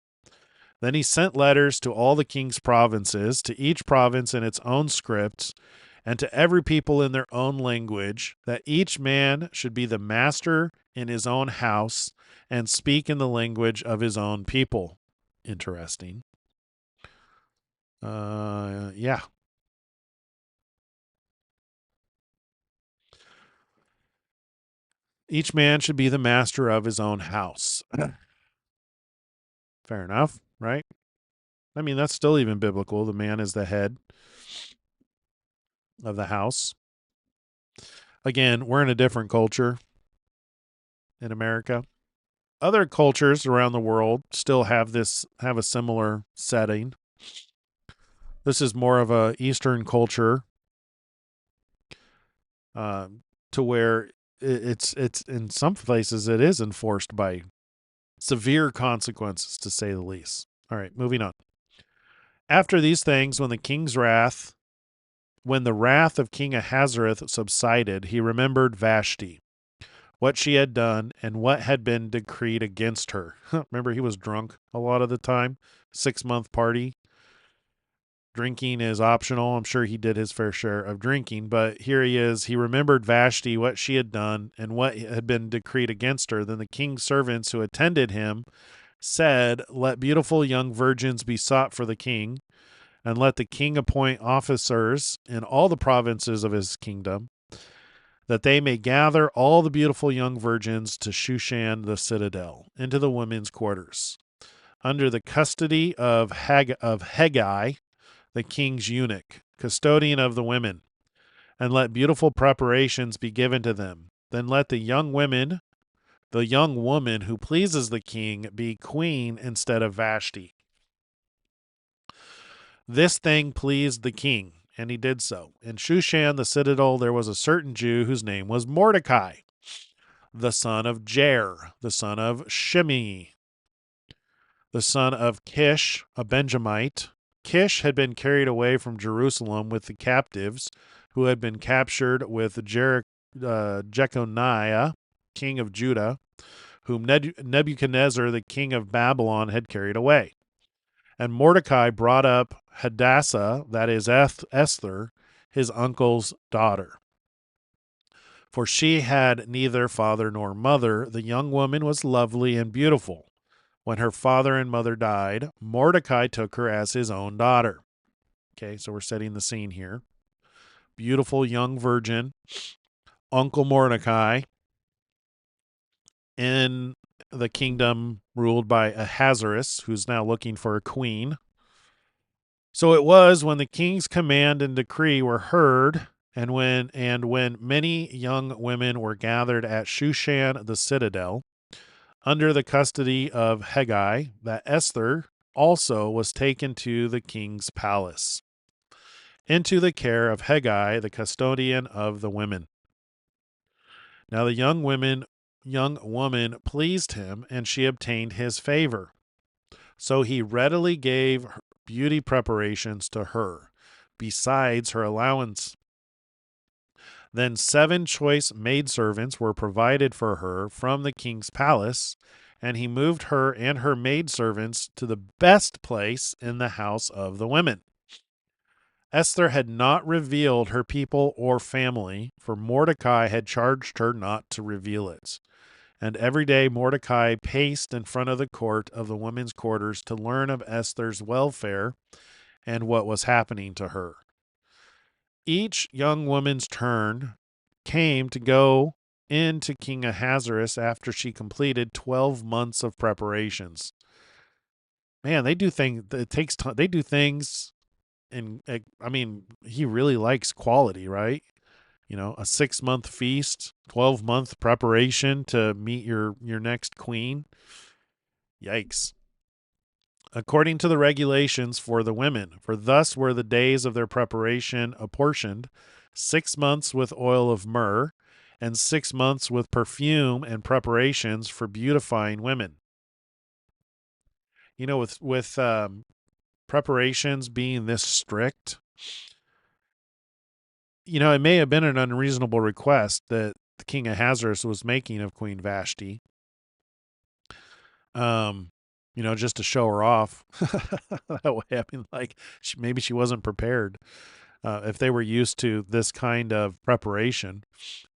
Then he sent letters to all the king's provinces, to each province in its own script, and to every people in their own language, that each man should be the master in his own house and speak in the language of his own people. Interesting. Yeah. Each man should be the master of his own house. Fair enough, right? I mean, that's still even biblical. The man is the head of the house. Again, we're in a different culture in America. Other cultures around the world still have a similar setting. This is more of a Eastern culture, uh, to where it's in some places it is enforced by severe consequences, to say the least. All right, moving on. After these things, when the wrath of King Ahasuerus subsided, he remembered Vashti, what she had done, and what had been decreed against her. Remember, he was drunk a lot of the time. 6-month party. Drinking is optional. I'm sure he did his fair share of drinking, but here he is. He remembered Vashti, what she had done, and what had been decreed against her. Then the king's servants who attended him said, "Let beautiful young virgins be sought for the king, and let the king appoint officers in all the provinces of his kingdom, that they may gather all the beautiful young virgins to Shushan the citadel, into the women's quarters, under the custody of Hegai, the king's eunuch, custodian of the women, and let beautiful preparations be given to them. Then let the young woman who pleases the king, be queen instead of Vashti." This thing pleased the king, and he did so. In Shushan the citadel there was a certain Jew whose name was Mordecai, the son of Jair, the son of Shimei, the son of Kish, a Benjamite. Kish had been carried away from Jerusalem with the captives who had been captured with Jeconiah, king of Judah, whom Nebuchadnezzar, the king of Babylon, had carried away. And Mordecai brought up Hadassah, that is Esther, his uncle's daughter. For she had neither father nor mother. The young woman was lovely and beautiful. When her father and mother died, Mordecai took her as his own daughter. Okay, so we're setting the scene here. Beautiful young virgin, Uncle Mordecai, in the kingdom ruled by Ahasuerus, who's now looking for a queen. So it was when the king's command and decree were heard, and when many young women were gathered at Shushan the citadel, under the custody of Hegai, that Esther also was taken to the king's palace, into the care of Hegai, the custodian of the women. Now the young woman pleased him, and she obtained his favor. So he readily gave her beauty preparations to her, besides her allowance. Then 7 choice maidservants were provided for her from the king's palace, and he moved her and her maidservants to the best place in the house of the women. Esther had not revealed her people or family, for Mordecai had charged her not to reveal it. And every day Mordecai paced in front of the court of the women's quarters to learn of Esther's welfare and what was happening to her. Each young woman's turn came to go into King Ahasuerus after she completed 12 months of preparations. Man, they do things. It takes time. They do things, and I mean, he really likes quality, right? You know, a 6-month feast, 12-month preparation to meet your next queen. Yikes. According to the regulations for the women, for thus were the days of their preparation apportioned, 6 months with oil of myrrh, and 6 months with perfume and preparations for beautifying women. You know, with preparations being this strict, it may have been an unreasonable request that the king Ahasuerus was making of Queen Vashti. Just to show her off. That way, I mean, like, maybe she wasn't prepared. If they were used to this kind of preparation.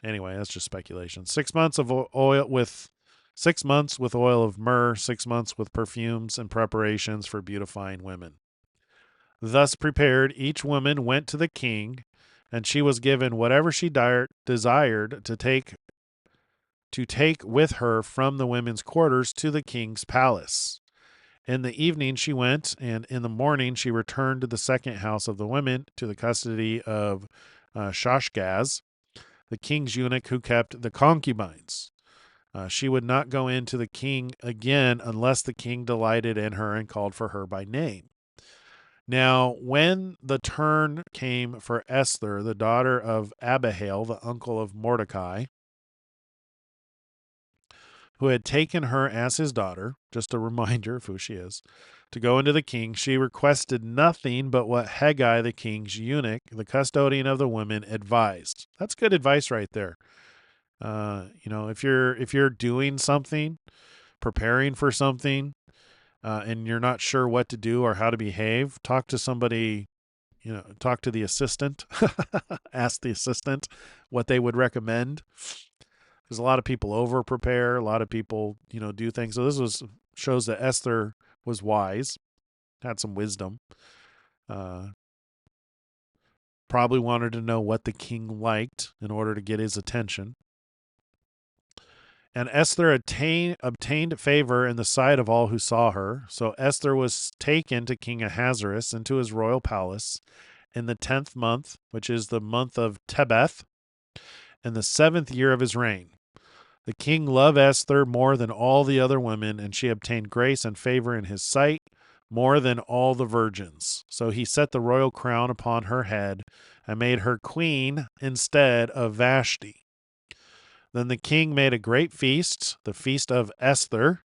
Anyway, that's just speculation. 6 months of oil with 6 months with oil of myrrh, 6 months with perfumes and preparations for beautifying women. Thus prepared, each woman went to the king, and she was given whatever she desired to take with her from the women's quarters to the king's palace. In the evening she went, and in the morning she returned to the second house of the women, to the custody of Shashgaz, the king's eunuch who kept the concubines. She would not go in to the king again unless the king delighted in her and called for her by name. Now, when the turn came for Esther, the daughter of Abihail, the uncle of Mordecai, who had taken her as his daughter, just a reminder of who she is, to go into the king, she requested nothing but what Haggai, the king's eunuch, the custodian of the women, advised. That's good advice right there. If you're doing something, preparing for something, and you're not sure what to do or how to behave, talk to somebody. Talk to the assistant. Ask the assistant what they would recommend. Because a lot of people over prepare, a lot of people, do things. So this shows that Esther was wise, had some wisdom. Probably wanted to know what the king liked in order to get his attention. And Esther obtained favor in the sight of all who saw her. So Esther was taken to King Ahasuerus into his royal palace in the 10th month, which is the month of Tebeth, in the 7th year of his reign. The king loved Esther more than all the other women, and she obtained grace and favor in his sight more than all the virgins. So he set the royal crown upon her head and made her queen instead of Vashti. Then the king made a great feast, the feast of Esther,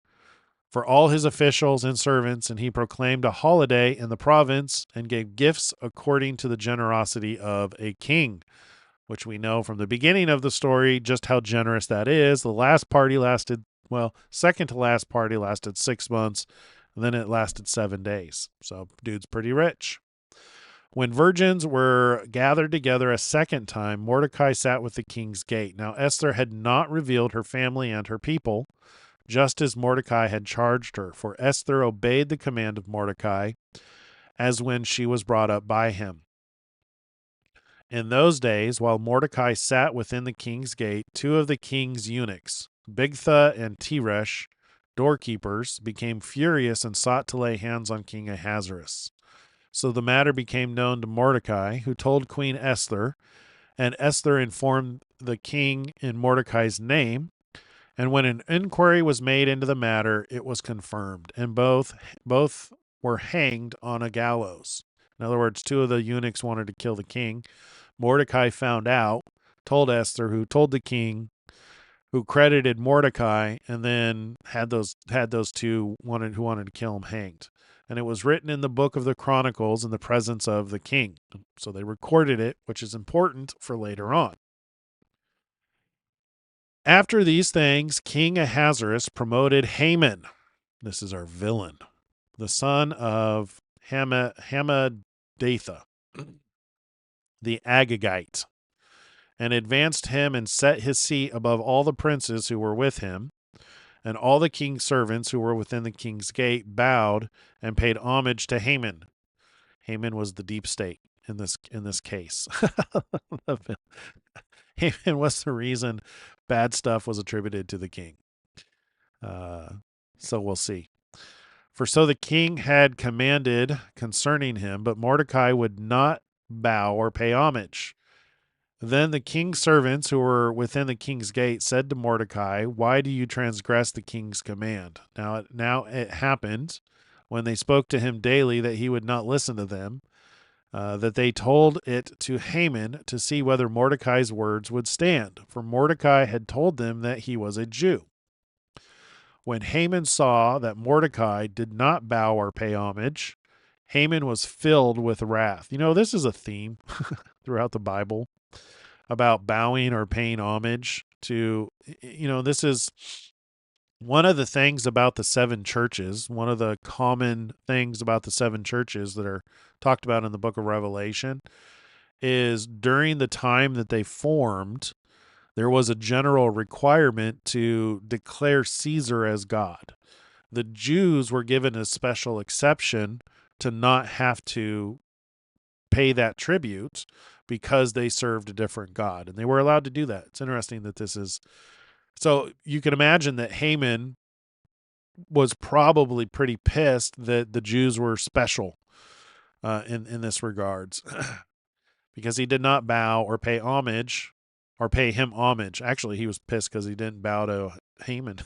for all his officials and servants, and he proclaimed a holiday in the province and gave gifts according to the generosity of a king, which we know from the beginning of the story just how generous that is. The last party second to last party lasted 6 months, and then it lasted 7 days. So, dude's pretty rich. When virgins were gathered together a second time, Mordecai sat with the king's gate. Now Esther had not revealed her family and her people, just as Mordecai had charged her, for Esther obeyed the command of Mordecai, as when she was brought up by him. In those days, while Mordecai sat within the king's gate, 2 of the king's eunuchs, Bigtha and Teresh, doorkeepers, became furious and sought to lay hands on King Ahasuerus. So the matter became known to Mordecai, who told Queen Esther, and Esther informed the king in Mordecai's name. And when an inquiry was made into the matter, it was confirmed, and both were hanged on a gallows. In other words, 2 of the eunuchs wanted to kill the king. Mordecai found out, told Esther, who told the king, who credited Mordecai, and then had those 2 who wanted to kill him hanged. And it was written in the book of the Chronicles in the presence of the king. So they recorded it, which is important for later on. After these things, King Ahasuerus promoted Haman. This is our villain, the son of Hammedatha, the Agagite, and advanced him and set his seat above all the princes who were with him. And all the king's servants who were within the king's gate bowed and paid homage to Haman. Haman was the deep state in this case. Haman was the reason bad stuff was attributed to the king. So we'll see. For so the king had commanded concerning him, but Mordecai would not bow or pay homage. Then the king's servants who were within the king's gate said to Mordecai, "Why do you transgress the king's command?" Now it happened, when they spoke to him daily, that he would not listen to them. that they told it to Haman to see whether Mordecai's words would stand, for Mordecai had told them that he was a Jew. When Haman saw that Mordecai did not bow or pay homage, Haman was filled with wrath. You know, this is a theme throughout the Bible about bowing or paying homage to, this is one of the things about the seven churches, one of the common things about the seven churches that are talked about in the book of Revelation is during the time that they formed, there was a general requirement to declare Caesar as God. The Jews were given a special exception to not have to pay that tribute because they served a different God, and they were allowed to do that. It's interesting that this is so. You can imagine that Haman was probably pretty pissed that the Jews were special in this regards because he did not bow or pay homage or pay him homage. Actually, he was pissed because he didn't bow to Haman.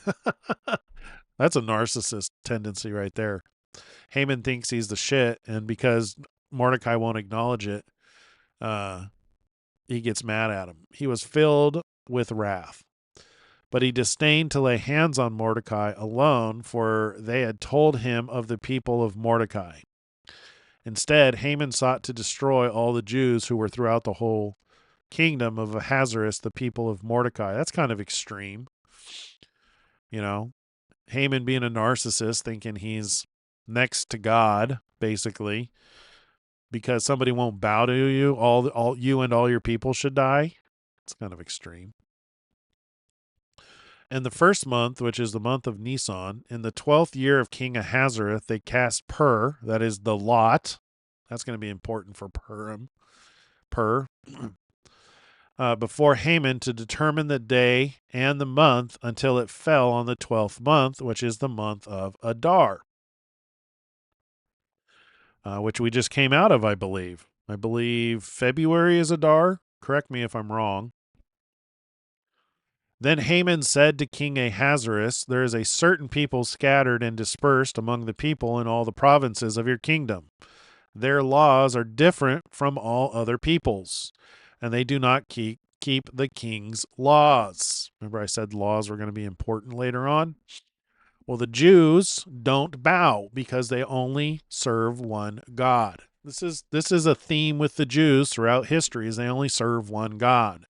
That's a narcissist tendency right there. Haman thinks he's the shit, and because Mordecai won't acknowledge it, he gets mad at him. He was filled with wrath, but he disdained to lay hands on Mordecai alone, for they had told him of the people of Mordecai. Instead, Haman sought to destroy all the Jews who were throughout the whole kingdom of Ahasuerus, the people of Mordecai. That's kind of extreme. You know, Haman being a narcissist, thinking he's next to God, basically, because somebody won't bow to you, all you and all your people should die. It's kind of extreme. In the first month, which is the month of Nisan, in the 12th year of King Ahasuerus, they cast Pur, that is the lot. That's going to be important for Purim. Pur. Before Haman to determine the day and the month until it fell on the 12th month, which is the month of Adar, which we just came out of, I believe. I believe February is Adar. Correct me if I'm wrong. Then Haman said to King Ahasuerus, there is a certain people scattered and dispersed among the people in all the provinces of your kingdom. Their laws are different from all other peoples, and they do not keep the king's laws. Remember I said laws were going to be important later on? Well, the Jews don't bow because they only serve one God. This is a theme with the Jews throughout history, is they only serve one God.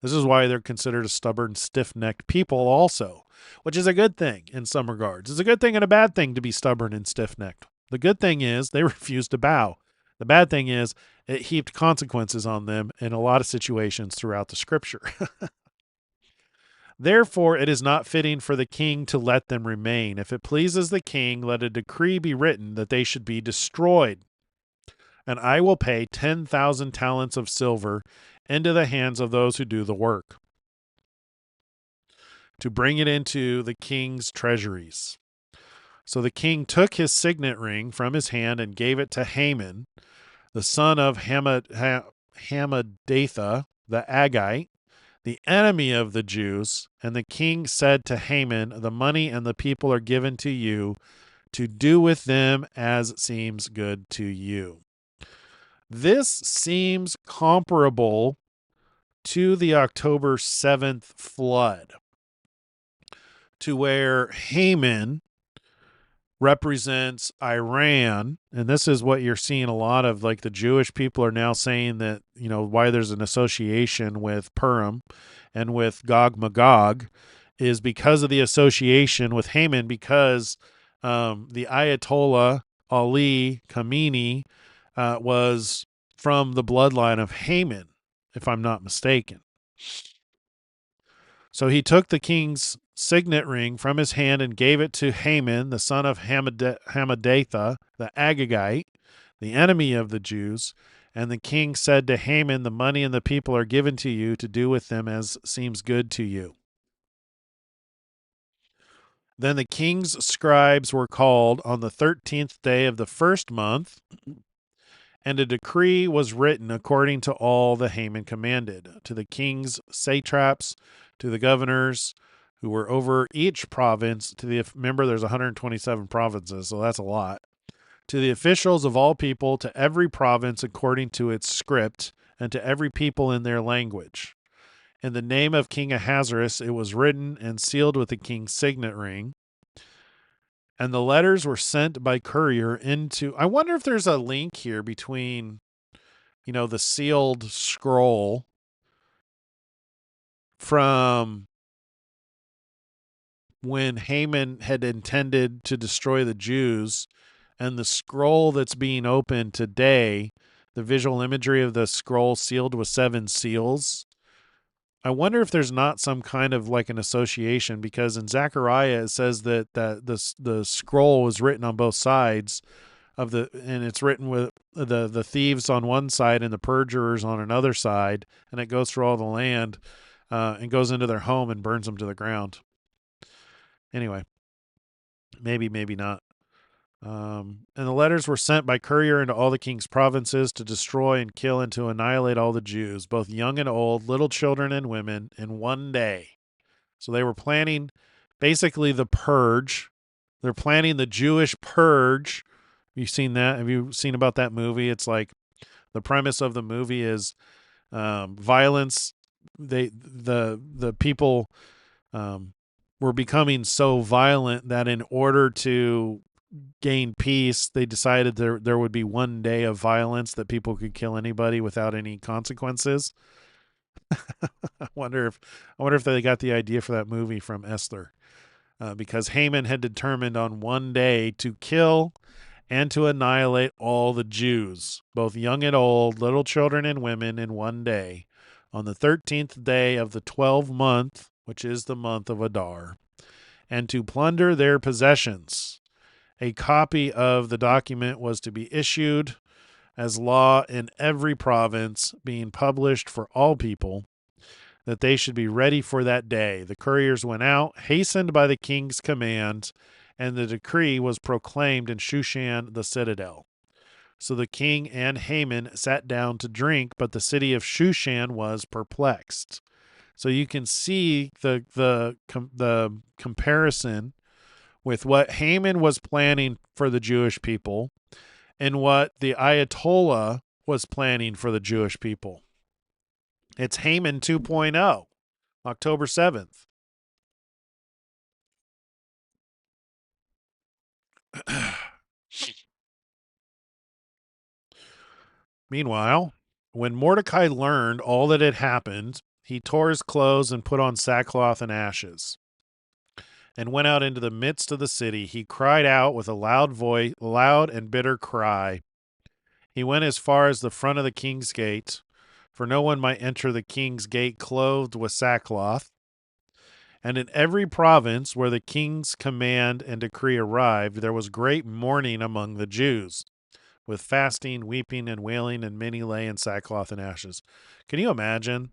This is why they're considered a stubborn, stiff-necked people also, which is a good thing in some regards. It's a good thing and a bad thing to be stubborn and stiff-necked. The good thing is they refuse to bow. The bad thing is it heaped consequences on them in a lot of situations throughout the scripture. Therefore, it is not fitting for the king to let them remain. If it pleases the king, let a decree be written that they should be destroyed. And I will pay 10,000 talents of silver into the hands of those who do the work, to bring it into the king's treasuries. So the king took his signet ring from his hand and gave it to Haman, the son of Hammedatha, the Agagite, the enemy of the Jews. And the king said to Haman, the money and the people are given to you to do with them as seems good to you. This seems comparable to the October 7th flood, to where Haman represents Iran, and this is what you're seeing a lot of, like the Jewish people are now saying that, why there's an association with Purim and with Gog Magog is because of the association with Haman, because the Ayatollah Ali Khamenei was from the bloodline of Haman, if I'm not mistaken. So he took the king's signet ring from his hand and gave it to Haman, the son of Hammedatha, the Agagite, the enemy of the Jews. And the king said to Haman, the money and the people are given to you to do with them as seems good to you. Then the king's scribes were called on the 13th day of the first month, and a decree was written according to all that Haman commanded, to the king's satraps, to the governors who were over each province, remember there's 127 provinces, so that's a lot, To the officials of all people, to every province according to its script, and to every people in their language. In the name of King Ahasuerus it was written and sealed with the king's signet ring. And the letters were sent by courier into. I wonder if there's a link here between, the sealed scroll from when Haman had intended to destroy the Jews and the scroll that's being opened today, the visual imagery of the scroll sealed with 7 seals. I wonder if there's not some kind of like an association, because in Zechariah it says that the scroll was written on both sides and it's written with the thieves on one side and the perjurers on another side, and it goes through all the land and goes into their home and burns them to the ground. Anyway, maybe not. And the letters were sent by courier into all the king's provinces to destroy and kill and to annihilate all the Jews, both young and old, little children and women, in one day. So they were planning basically the purge. They're planning the Jewish purge. Have you seen that? Have you seen about that movie? It's like the premise of the movie is violence. The people were becoming so violent that in order to gain peace, they decided there would be one day of violence that people could kill anybody without any consequences. I wonder if they got the idea for that movie from Esther, because Haman had determined on one day to kill and to annihilate all the Jews, both young and old, little children and women, in one day, on the 13th day of the 12th month, which is the month of Adar, and to plunder their possessions. A copy of the document was to be issued as law in every province, being published for all people, that they should be ready for that day. The couriers went out, hastened by the king's command, and the decree was proclaimed in Shushan the citadel. So the king and Haman sat down to drink, but the city of Shushan was perplexed. So you can see the comparison with what Haman was planning for the Jewish people and what the Ayatollah was planning for the Jewish people. It's Haman 2.0, October 7th. Meanwhile, when Mordecai learned all that had happened, he tore his clothes and put on sackcloth and ashes, and went out into the midst of the city. He cried out with a loud voice, loud and bitter cry. He went as far as the front of the king's gate, for no one might enter the king's gate clothed with sackcloth. And in every province where the king's command and decree arrived, there was great mourning among the Jews, with fasting, weeping, and wailing, and many lay in sackcloth and ashes. Can you imagine?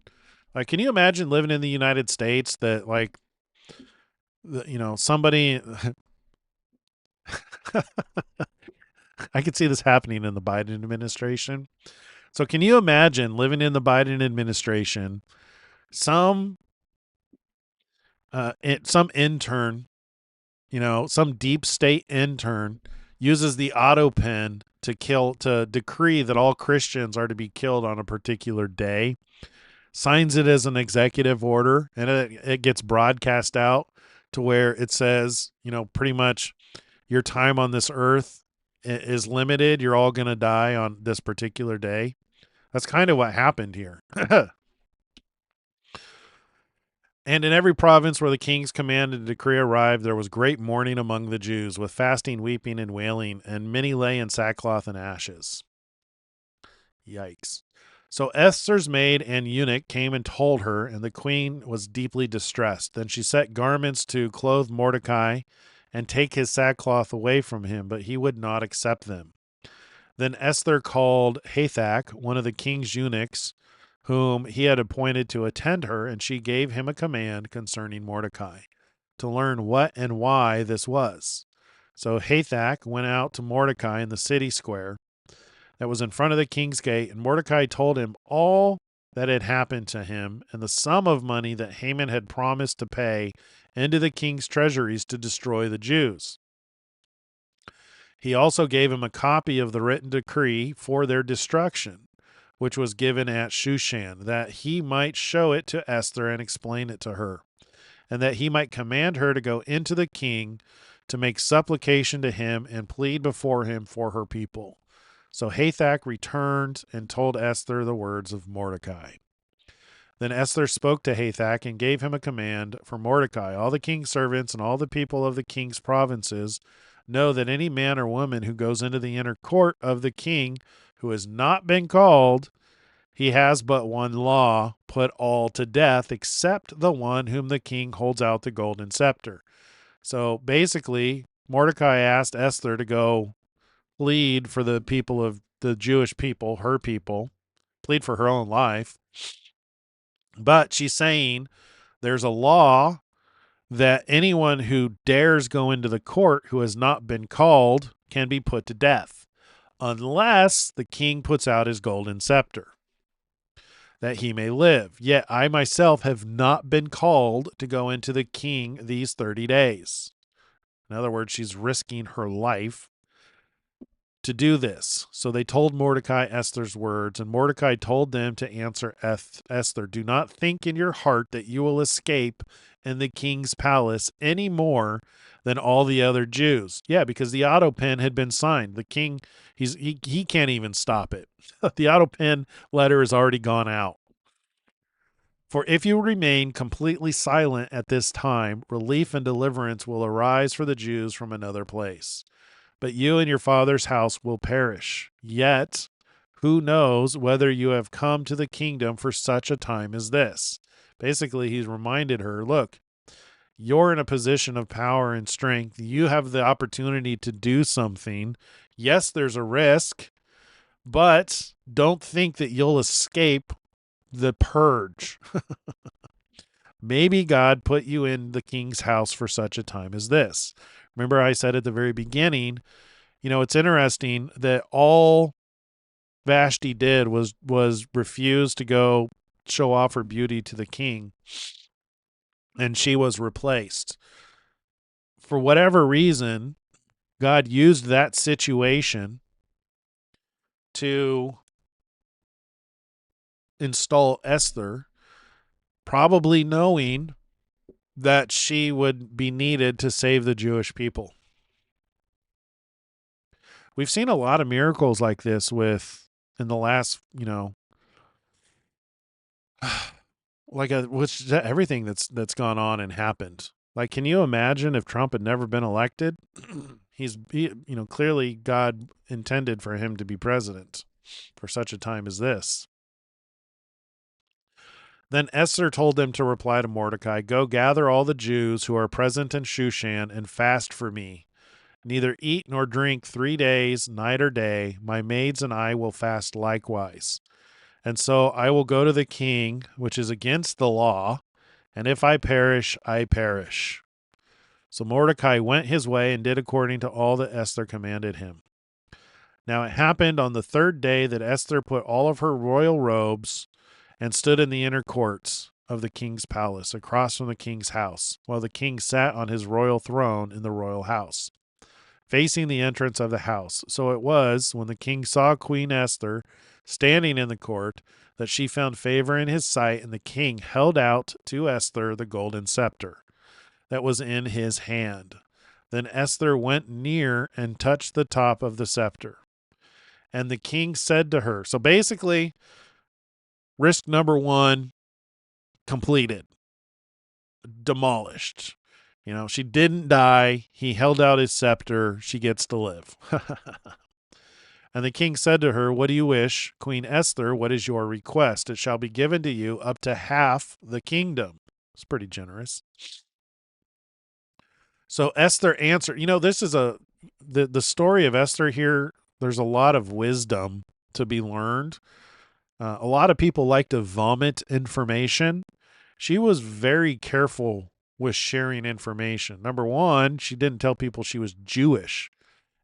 Can you imagine living in the United States that, somebody. I could see this happening in the Biden administration. So, can you imagine living in the Biden administration? Some some intern, some deep state intern uses the auto pen to decree that all Christians are to be killed on a particular day, signs it as an executive order, and it gets broadcast out to where it says, pretty much your time on this earth is limited. You're all going to die on this particular day. That's kind of what happened here. And in every province where the king's command and decree arrived, there was great mourning among the Jews, with fasting, weeping, and wailing, and many lay in sackcloth and ashes. Yikes. So Esther's maid and eunuch came and told her, and the queen was deeply distressed. Then she set garments to clothe Mordecai and take his sackcloth away from him, but he would not accept them. Then Esther called Hathach, one of the king's eunuchs, whom he had appointed to attend her, and she gave him a command concerning Mordecai, to learn what and why this was. So Hathach went out to Mordecai in the city square that was in front of the king's gate, and Mordecai told him all that had happened to him, and the sum of money that Haman had promised to pay into the king's treasuries to destroy the Jews. He also gave him a copy of the written decree for their destruction, which was given at Shushan, that he might show it to Esther and explain it to her, and that he might command her to go into the king to make supplication to him and plead before him for her people. So Hathach returned and told Esther the words of Mordecai. Then Esther spoke to Hathach and gave him a command for Mordecai. All the king's servants and all the people of the king's provinces know that any man or woman who goes into the inner court of the king who has not been called, he has but one law: put all to death except the one whom the king holds out the golden scepter. So basically, Mordecai asked Esther to go plead for the people of the Jewish people, her people, plead for her own life. But she's saying there's a law that anyone who dares go into the court who has not been called can be put to death, unless the king puts out his golden scepter, that he may live. Yet I myself have not been called to go into the king these 30 days. In other words, she's risking her life to do this. So they told Mordecai Esther's words, and Mordecai told them to answer Esther, do not think in your heart that you will escape in the king's palace any more than all the other Jews. Yeah, because the auto pen had been signed. The king, he can't even stop it. The auto pen letter has already gone out. For if you remain completely silent at this time, relief and deliverance will arise for the Jews from another place. But you and your father's house will perish. Yet, who knows whether you have come to the kingdom for such a time as this? Basically, he's reminded her, look, you're in a position of power and strength. You have the opportunity to do something. Yes, there's a risk, but don't think that you'll escape the purge. Maybe God put you in the king's house for such a time as this. Remember, I said at the very beginning, it's interesting that all Vashti did was refuse to go show off her beauty to the king, and she was replaced. For whatever reason, God used that situation to install Esther, probably knowing that she would be needed to save the Jewish people. We've seen a lot of miracles like this in the last, everything that's gone on and happened. Like, can you imagine if Trump had never been elected? Clearly God intended for him to be president for such a time as this. Then Esther told them to reply to Mordecai, go gather all the Jews who are present in Shushan and fast for me. Neither eat nor drink 3 days, night or day. My maids and I will fast likewise. And so I will go to the king, which is against the law, and if I perish, I perish. So Mordecai went his way and did according to all that Esther commanded him. Now it happened on the 3rd day that Esther put all of her royal robes and stood in the inner courts of the king's palace, across from the king's house, while the king sat on his royal throne in the royal house, facing the entrance of the house. So it was, when the king saw Queen Esther standing in the court, that she found favor in his sight, and the king held out to Esther the golden scepter that was in his hand. Then Esther went near and touched the top of the scepter. And the king said to her, so basically, risk number 1 completed, demolished. She didn't die. He held out his scepter. She gets to live. And the king said to her, what do you wish? Queen Esther, what is your request? It shall be given to you up to half the kingdom. It's pretty generous. So Esther answered, this is the story of Esther here. There's a lot of wisdom to be learned. A lot of people like to vomit information. She was very careful with sharing information. Number 1, she didn't tell people she was Jewish.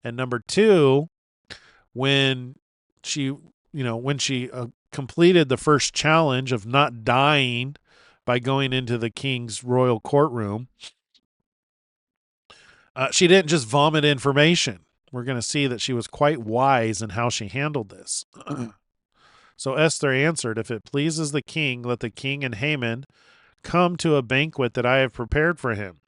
And number 2, when she completed the first challenge of not dying by going into the king's royal courtroom, she didn't just vomit information. we're going to see that she was quite wise in how she handled this. So Esther answered, "If it pleases the king, let the king and Haman come to a banquet that I have prepared for him."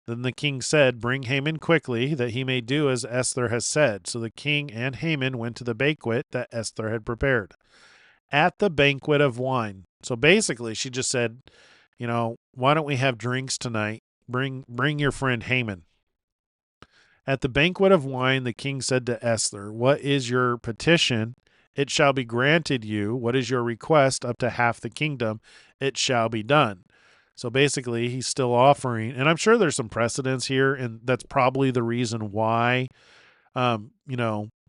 Then the king said, "Bring Haman quickly, that he may do as Esther has said." So the king and Haman went to the banquet that Esther had prepared. At the banquet of wine. So basically, she just said, why don't we have drinks tonight? Bring your friend Haman. At the banquet of wine, the king said to Esther, "What is your petition? It shall be granted you. What is your request? Up to half the kingdom, it shall be done." So basically, he's still offering, and I'm sure there's some precedence here, and that's probably the reason why.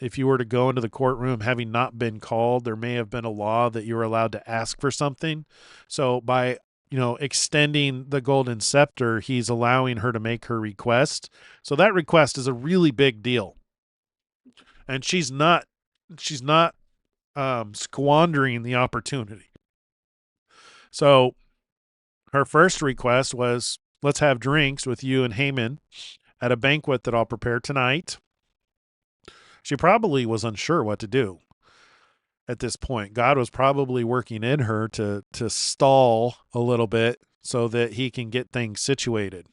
If you were to go into the courtroom having not been called, there may have been a law that you were allowed to ask for something. So by extending the golden scepter, he's allowing her to make her request. So that request is a really big deal, and she's not squandering the opportunity. So her first request was, "Let's have drinks with you and Haman at a banquet that I'll prepare tonight." She probably was unsure what to do at this point. God was probably working in her to stall a little bit so that he can get things situated.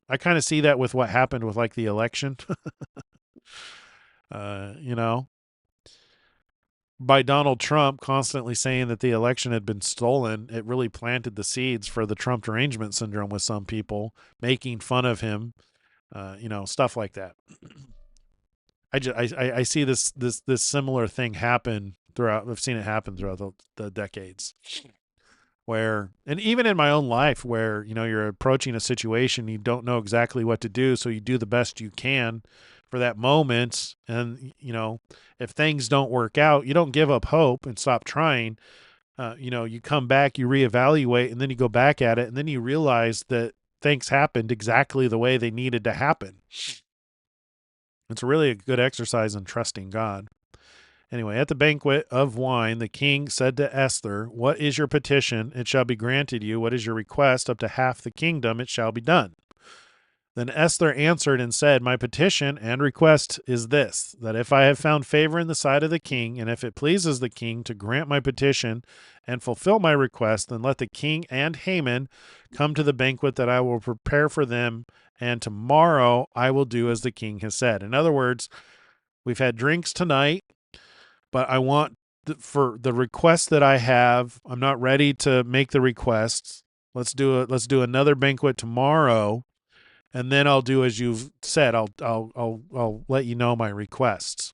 I kind of see that with what happened with like the election. you know, by Donald Trump constantly saying that the election had been stolen, it really planted the seeds for the Trump derangement syndrome with some people, making fun of him, stuff like that. I see this similar thing happen throughout. I've seen it happen throughout the decades, where, and even in my own life, where you're approaching a situation, you don't know exactly what to do, so you do the best you can for that moment, and if things don't work out, you don't give up hope and stop trying. You come back, you reevaluate, and then you go back at it, and then you realize that things happened exactly the way they needed to happen. It's really a good exercise in trusting God. Anyway, at the banquet of wine, the king said to Esther, "What is your petition? It shall be granted you. What is your request? Up to half the kingdom, it shall be done." Then Esther answered and said, "My petition and request is this, that if I have found favor in the sight of the king, and if it pleases the king to grant my petition and fulfill my request, then let the king and Haman come to the banquet that I will prepare for them, and tomorrow I will do as the king has said." In other words, we've had drinks tonight, but I want for the request that I have, I'm not ready to make the requests. Let's do another banquet tomorrow, and then I'll do as you've said. I'll let you know my requests.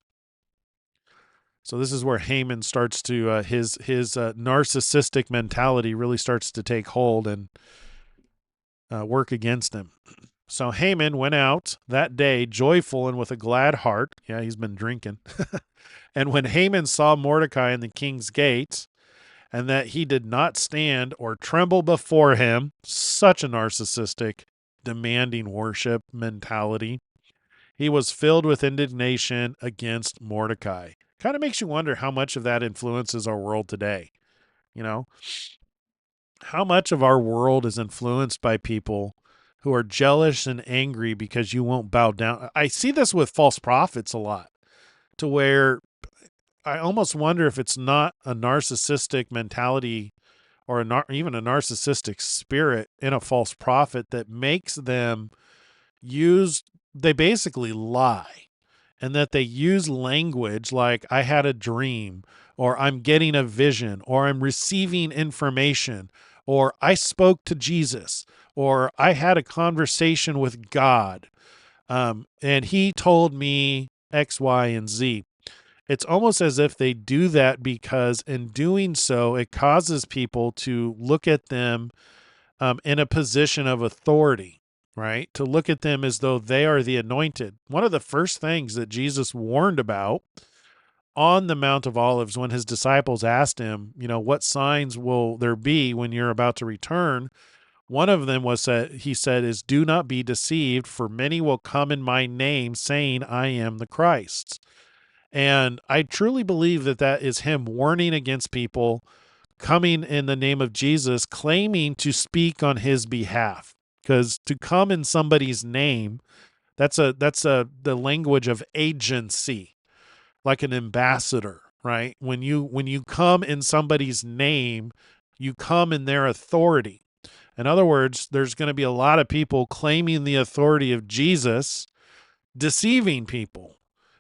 So this is where Haman starts to his narcissistic mentality really starts to take hold and work against him. So Haman went out that day joyful and with a glad heart. Yeah, he's been drinking. And when Haman saw Mordecai in the king's gate, and that he did not stand or tremble before him, such a narcissistic, demanding worship mentality, he was filled with indignation against Mordecai. Kind of makes you wonder how much of that influences our world today. How much of our world is influenced by people who are jealous and angry because you won't bow down. I see this with false prophets a lot, to where I almost wonder if it's not a narcissistic mentality or even a narcissistic spirit in a false prophet that makes them they basically lie, and that they use language like "I had a dream," or "I'm getting a vision," or "I'm receiving information," or "I spoke to Jesus," or "I had a conversation with God, and he told me X, Y, and Z." It's almost as if they do that because in doing so, it causes people to look at them in a position of authority, right? To look at them as though they are the anointed. One of the first things that Jesus warned about on the Mount of Olives, when his disciples asked him, what signs will there be when you're about to return? One of them was that he said is, "Do not be deceived, for many will come in my name saying, I am the Christ." And I truly believe that that is him warning against people coming in the name of Jesus, claiming to speak on his behalf. Because to come in somebody's name That's the language of agency, like an ambassador, right? When you come in somebody's name, you come in their authority. In other words, there's going to be a lot of people claiming the authority of Jesus, deceiving people.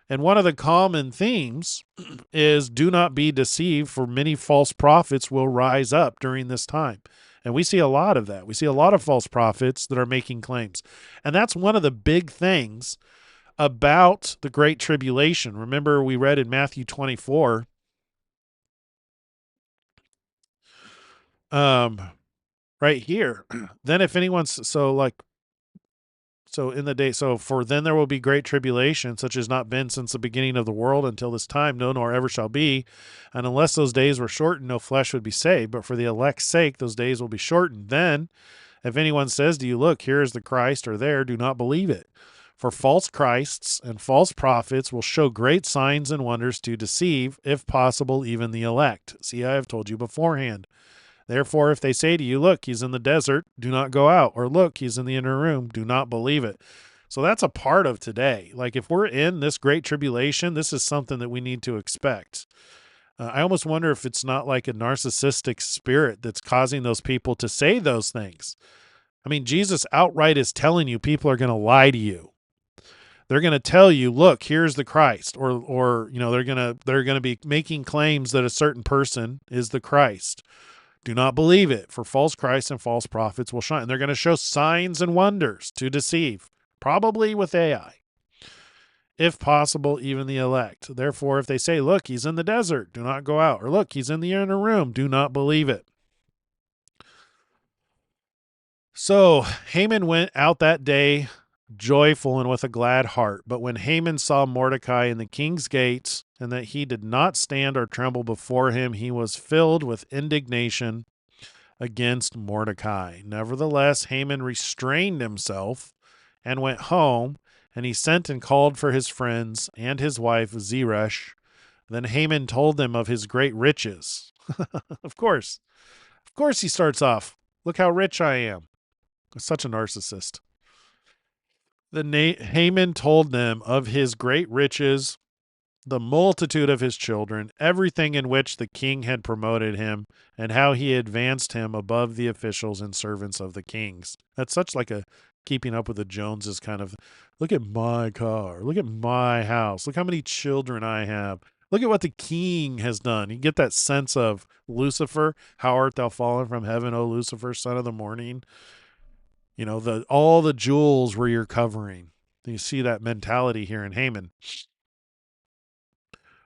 And one of the common themes is do not be deceived, for many false prophets will rise up during this time. And we see a lot of that. We see a lot of false prophets that are making claims. And that's one of the big things about the Great Tribulation. Remember, we read in Matthew 24, right here. Then if anyone's so in the day, so for then there will be great tribulation, such as not been since the beginning of the world until this time, no, nor ever shall be. And unless those days were shortened, no flesh would be saved. But for the elect's sake, those days will be shortened. Then, if anyone says to you, look, here is the Christ, or there, do not believe it. For false Christs and false prophets will show great signs and wonders to deceive, if possible, even the elect. See, I have told you beforehand. Therefore, if they say to you, look, he's in the desert, do not go out. Or look, he's in the inner room, do not believe it. So that's a part of today. Like if we're in this great tribulation, this is something that we need to expect. I almost wonder if it's not like a narcissistic spirit that's causing those people to say those things. I mean, Jesus outright is telling you people are going to lie to you. They're going to tell you, look, here's the Christ, or they're going to be making claims that a certain person is the Christ. Do not believe it, for false Christs and false prophets will shine. And they're going to show signs and wonders to deceive, probably with AI, if possible, even the elect. Therefore, if they say, look, he's in the desert, do not go out. Or look, he's in the inner room, do not believe it. So Haman went out that day joyful and with a glad heart. But when Haman saw Mordecai in the king's gates, and that he did not stand or tremble before him, he was filled with indignation against Mordecai. Nevertheless, Haman restrained himself and went home, and he sent and called for his friends and his wife Zeresh. Then Haman told them of his great riches. Of course. Of course he starts off. Look how rich I am. Such a narcissist. Haman told them of his great riches, the multitude of his children, everything in which the king had promoted him, and how he advanced him above the officials and servants of the kings. That's such like a keeping up with the Joneses kind of, look at my car, look at my house, look how many children I have, look at what the king has done. You get that sense of Lucifer, how art thou fallen from heaven, O Lucifer, son of the morning? You know, all the jewels were your covering. You see that mentality here in Haman.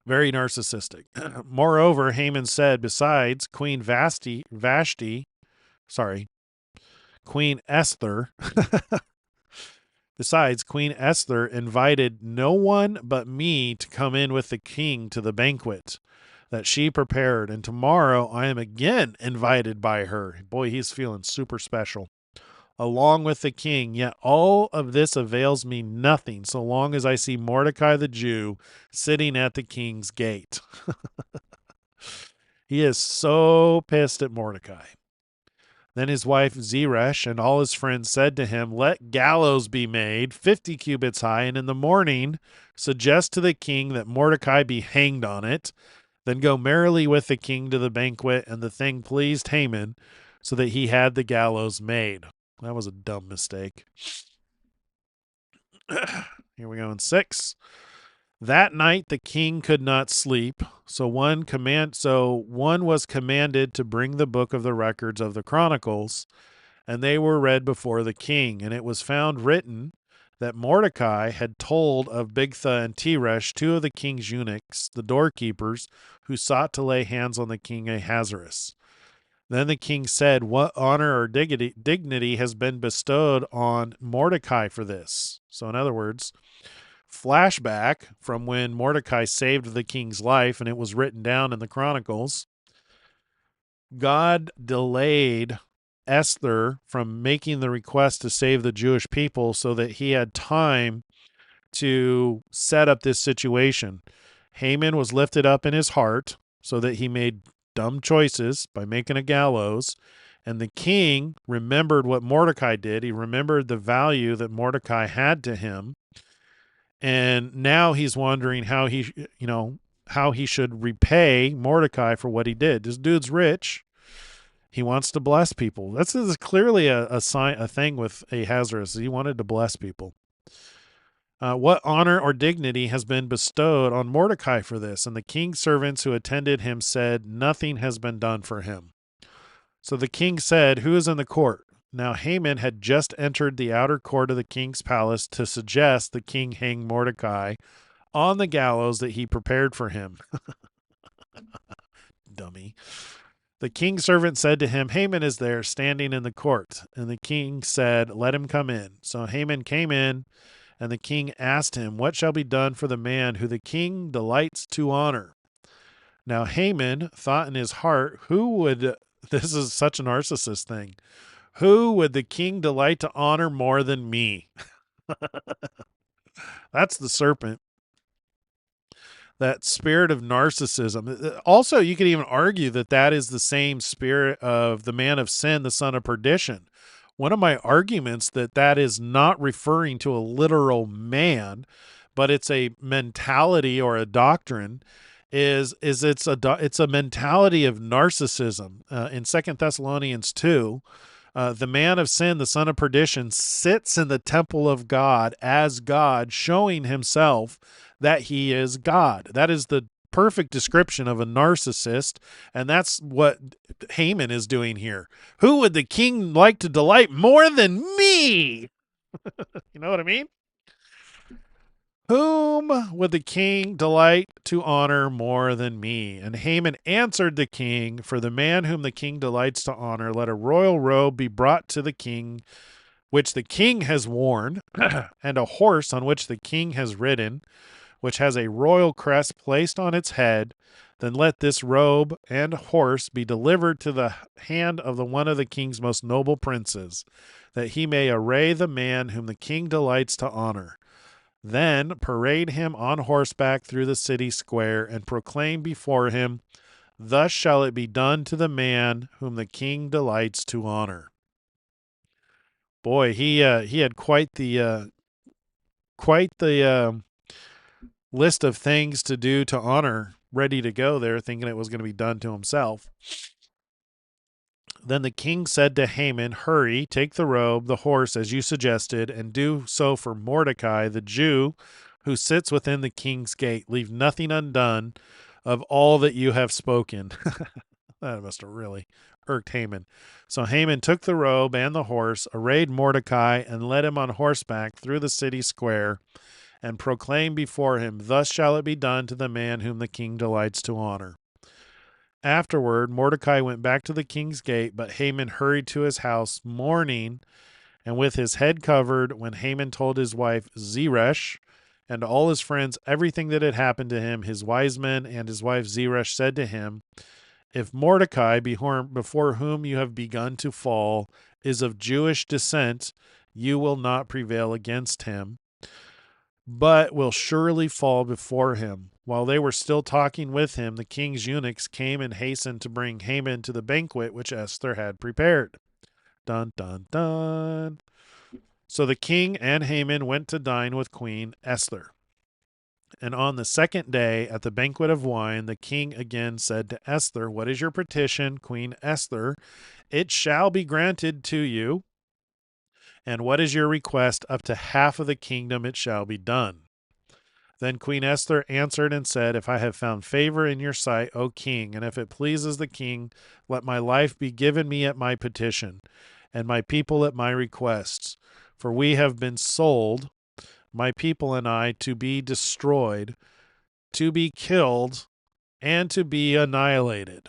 Very narcissistic. Moreover, Haman said, besides, Queen Esther, besides, Queen Esther invited no one but me to come in with the king to the banquet that she prepared, and tomorrow I am again invited by her. Boy, he's feeling super special. Along with the king, yet all of this avails me nothing so long as I see Mordecai the Jew sitting at the king's gate. He is so pissed at Mordecai. Then his wife Zeresh and all his friends said to him, let gallows be made 50 cubits high, and in the morning suggest to the king that Mordecai be hanged on it. Then go merrily with the king to the banquet. And the thing pleased Haman, so that he had the gallows made. That was a dumb mistake. Here we go in 6. That night the king could not sleep, so one was commanded to bring the book of the records of the Chronicles, and they were read before the king. And it was found written that Mordecai had told of Bigtha and Teresh, 2 of the king's eunuchs, the doorkeepers, who sought to lay hands on the king Ahasuerus. Then the king said, what honor or dignity has been bestowed on Mordecai for this? So in other words, flashback from when Mordecai saved the king's life, and it was written down in the Chronicles. God delayed Esther from making the request to save the Jewish people so that he had time to set up this situation. Haman was lifted up in his heart so that he made dumb choices by making a gallows, And the king remembered what Mordecai did. He remembered the value that Mordecai had to him. And now he's wondering how how he should repay Mordecai for what he did. This dude's rich. He wants to bless people. This is clearly a thing with Ahasuerus. He wanted to bless people. What honor or dignity has been bestowed on Mordecai for this? And the king's servants who attended him said, nothing has been done for him. So the king said, who is in the court? Now Haman had just entered the outer court of the king's palace to suggest the king hang Mordecai on the gallows that he prepared for him. Dummy. The king's servant said to him, Haman is there, standing in the court. And the king said, let him come in. So Haman came in, and the king asked him, what shall be done for the man who the king delights to honor? Now Haman thought in his heart, this is such a narcissist thing, who would the king delight to honor more than me? That's the serpent. That spirit of narcissism. Also, you could even argue that that is the same spirit of the man of sin, the son of perdition. One of my arguments that is not referring to a literal man, but it's a mentality or a doctrine, is it's a mentality of narcissism. In 2 Thessalonians 2, the man of sin, the son of perdition, sits in the temple of God as God, showing himself that he is God. That is the perfect description of a narcissist, and that's what Haman is doing here. Who would the king like to delight more than me? You know what I mean? Whom would the king delight to honor more than me? And Haman answered the king, for the man whom the king delights to honor, let a royal robe be brought to the king, which the king has worn, and a horse on which the king has ridden, which has a royal crest placed on its head. Then let this robe and horse be delivered to the hand of one of the king's most noble princes, that he may array the man whom the king delights to honor. Then parade him on horseback through the city square, and proclaim before him, thus shall it be done to the man whom the king delights to honor. Boy, he had quite the list of things to do to honor, ready to go there, thinking it was going to be done to himself. Then the king said to Haman, hurry, take the robe, the horse, as you suggested, and do so for Mordecai, the Jew, who sits within the king's gate. Leave nothing undone of all that you have spoken. That must have really irked Haman. So Haman took the robe and the horse, arrayed Mordecai, and led him on horseback through the city square, and proclaimed before him, thus shall it be done to the man whom the king delights to honor. Afterward, Mordecai went back to the king's gate, but Haman hurried to his house, mourning, and with his head covered, when Haman told his wife Zeresh and all his friends everything that had happened to him. His wise men and his wife Zeresh said to him, if Mordecai, before whom you have begun to fall, is of Jewish descent, you will not prevail against him, but will surely fall before him. While they were still talking with him, the king's eunuchs came and hastened to bring Haman to the banquet which Esther had prepared. Dun, dun, dun. So the king and Haman went to dine with Queen Esther. And on the second day, at the banquet of wine, the king again said to Esther, what is your petition, Queen Esther? It shall be granted to you. And what is your request? Up to half of the kingdom it shall be done. Then Queen Esther answered and said, if I have found favor in your sight, O king, and if it pleases the king, let my life be given me at my petition, and my people at my requests. For we have been sold, my people and I, to be destroyed, to be killed, and to be annihilated.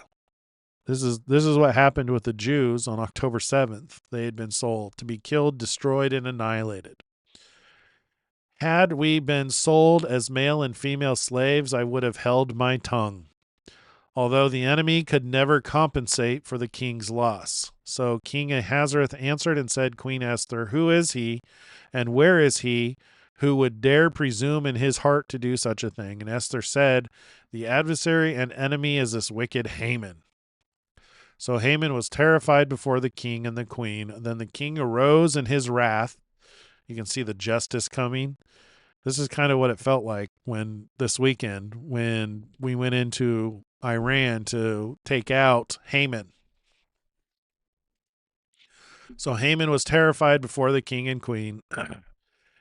This is what happened with the Jews on October 7th. They had been sold to be killed, destroyed, and annihilated. Had we been sold as male and female slaves, I would have held my tongue, although the enemy could never compensate for the king's loss. So King Ahasuerus answered and said, Queen Esther, who is he, and where is he, who would dare presume in his heart to do such a thing? And Esther said, the adversary and enemy is this wicked Haman. So Haman was terrified before the king and the queen. Then the king arose in his wrath. You can see the justice coming. This is kind of what it felt like when this weekend, when we went into Iran to take out Haman. So Haman was terrified before the king and queen.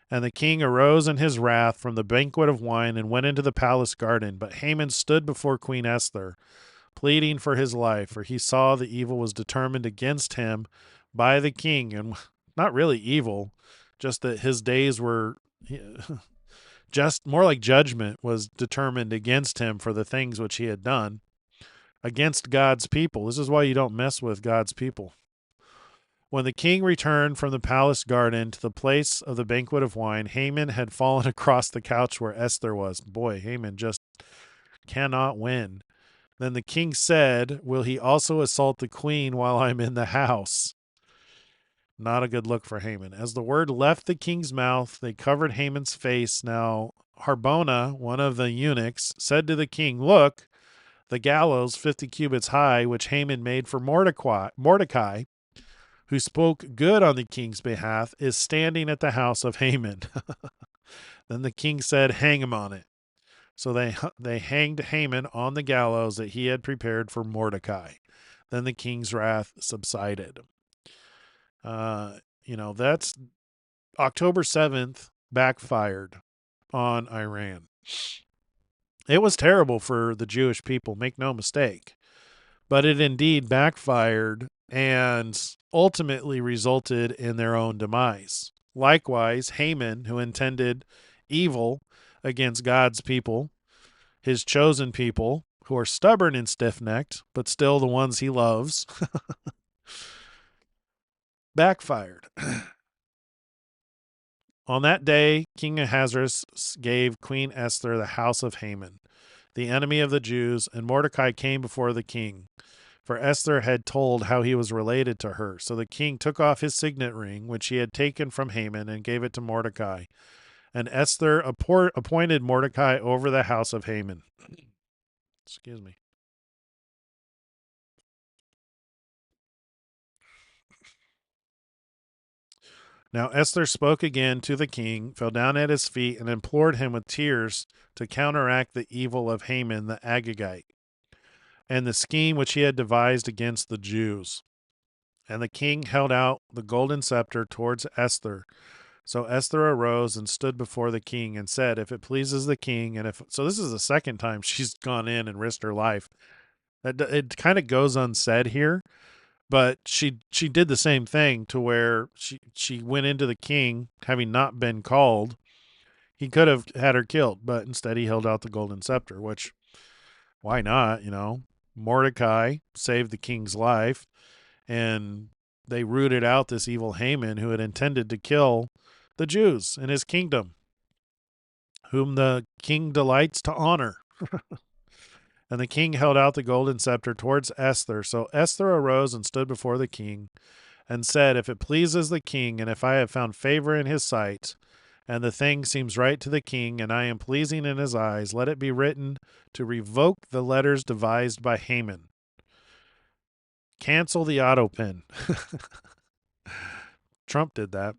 And the king arose in his wrath from the banquet of wine and went into the palace garden. But Haman stood before Queen Esther, pleading for his life, for he saw the evil was determined against him by the king. And not really evil, just that his days were just more like judgment was determined against him for the things which he had done against God's people. This is why you don't mess with God's people. When the king returned from the palace garden to the place of the banquet of wine, Haman had fallen across the couch where Esther was. Boy, Haman just cannot win. Then the king said, "Will he also assault the queen while I'm in the house?" Not a good look for Haman. As the word left the king's mouth, they covered Haman's face. Now Harbona, one of the eunuchs, said to the king, "Look, the gallows 50 cubits high, which Haman made for Mordecai, who spoke good on the king's behalf, is standing at the house of Haman." Then the king said, "Hang him on it." So they hanged Haman on the gallows that he had prepared for Mordecai. Then the king's wrath subsided. That's October 7th backfired on Iran. It was terrible for the Jewish people, make no mistake. But it indeed backfired and ultimately resulted in their own demise. Likewise, Haman, who intended evil against God's people, his chosen people, who are stubborn and stiff-necked, but still the ones he loves, backfired. On that day, King Ahasuerus gave Queen Esther the house of Haman, the enemy of the Jews, and Mordecai came before the king. For Esther had told how he was related to her. So the king took off his signet ring, which he had taken from Haman, and gave it to Mordecai. And Esther appointed Mordecai over the house of Haman. Excuse me. Now Esther spoke again to the king, fell down at his feet, and implored him with tears to counteract the evil of Haman the Agagite, and the scheme which he had devised against the Jews. And the king held out the golden scepter towards Esther. So Esther arose and stood before the king and said, "If it pleases the king," and if so, this is the second time she's gone in and risked her life. It kind of goes unsaid here, but she did the same thing to where she went into the king having not been called. He could have had her killed, but instead he held out the golden scepter, which why not? Mordecai saved the king's life, and they rooted out this evil Haman who had intended to kill the Jews in his kingdom, whom the king delights to honor. And the king held out the golden scepter towards Esther. So Esther arose and stood before the king and said, "If it pleases the king, and if I have found favor in his sight, and the thing seems right to the king, and I am pleasing in his eyes, let it be written to revoke the letters devised by Haman. Cancel the auto pen." Trump did that.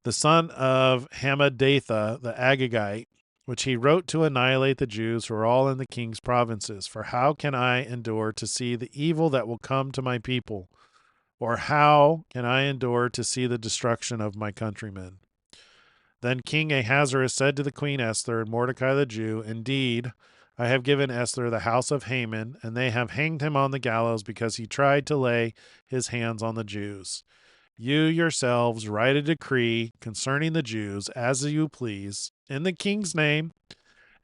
"The son of Hammedatha the Agagite, which he wrote to annihilate the Jews who are all in the king's provinces. For how can I endure to see the evil that will come to my people? Or how can I endure to see the destruction of my countrymen?" Then King Ahasuerus said to the Queen Esther and Mordecai the Jew, "Indeed, I have given Esther the house of Haman, and they have hanged him on the gallows because he tried to lay his hands on the Jews. You yourselves write a decree concerning the Jews as you please, in the king's name,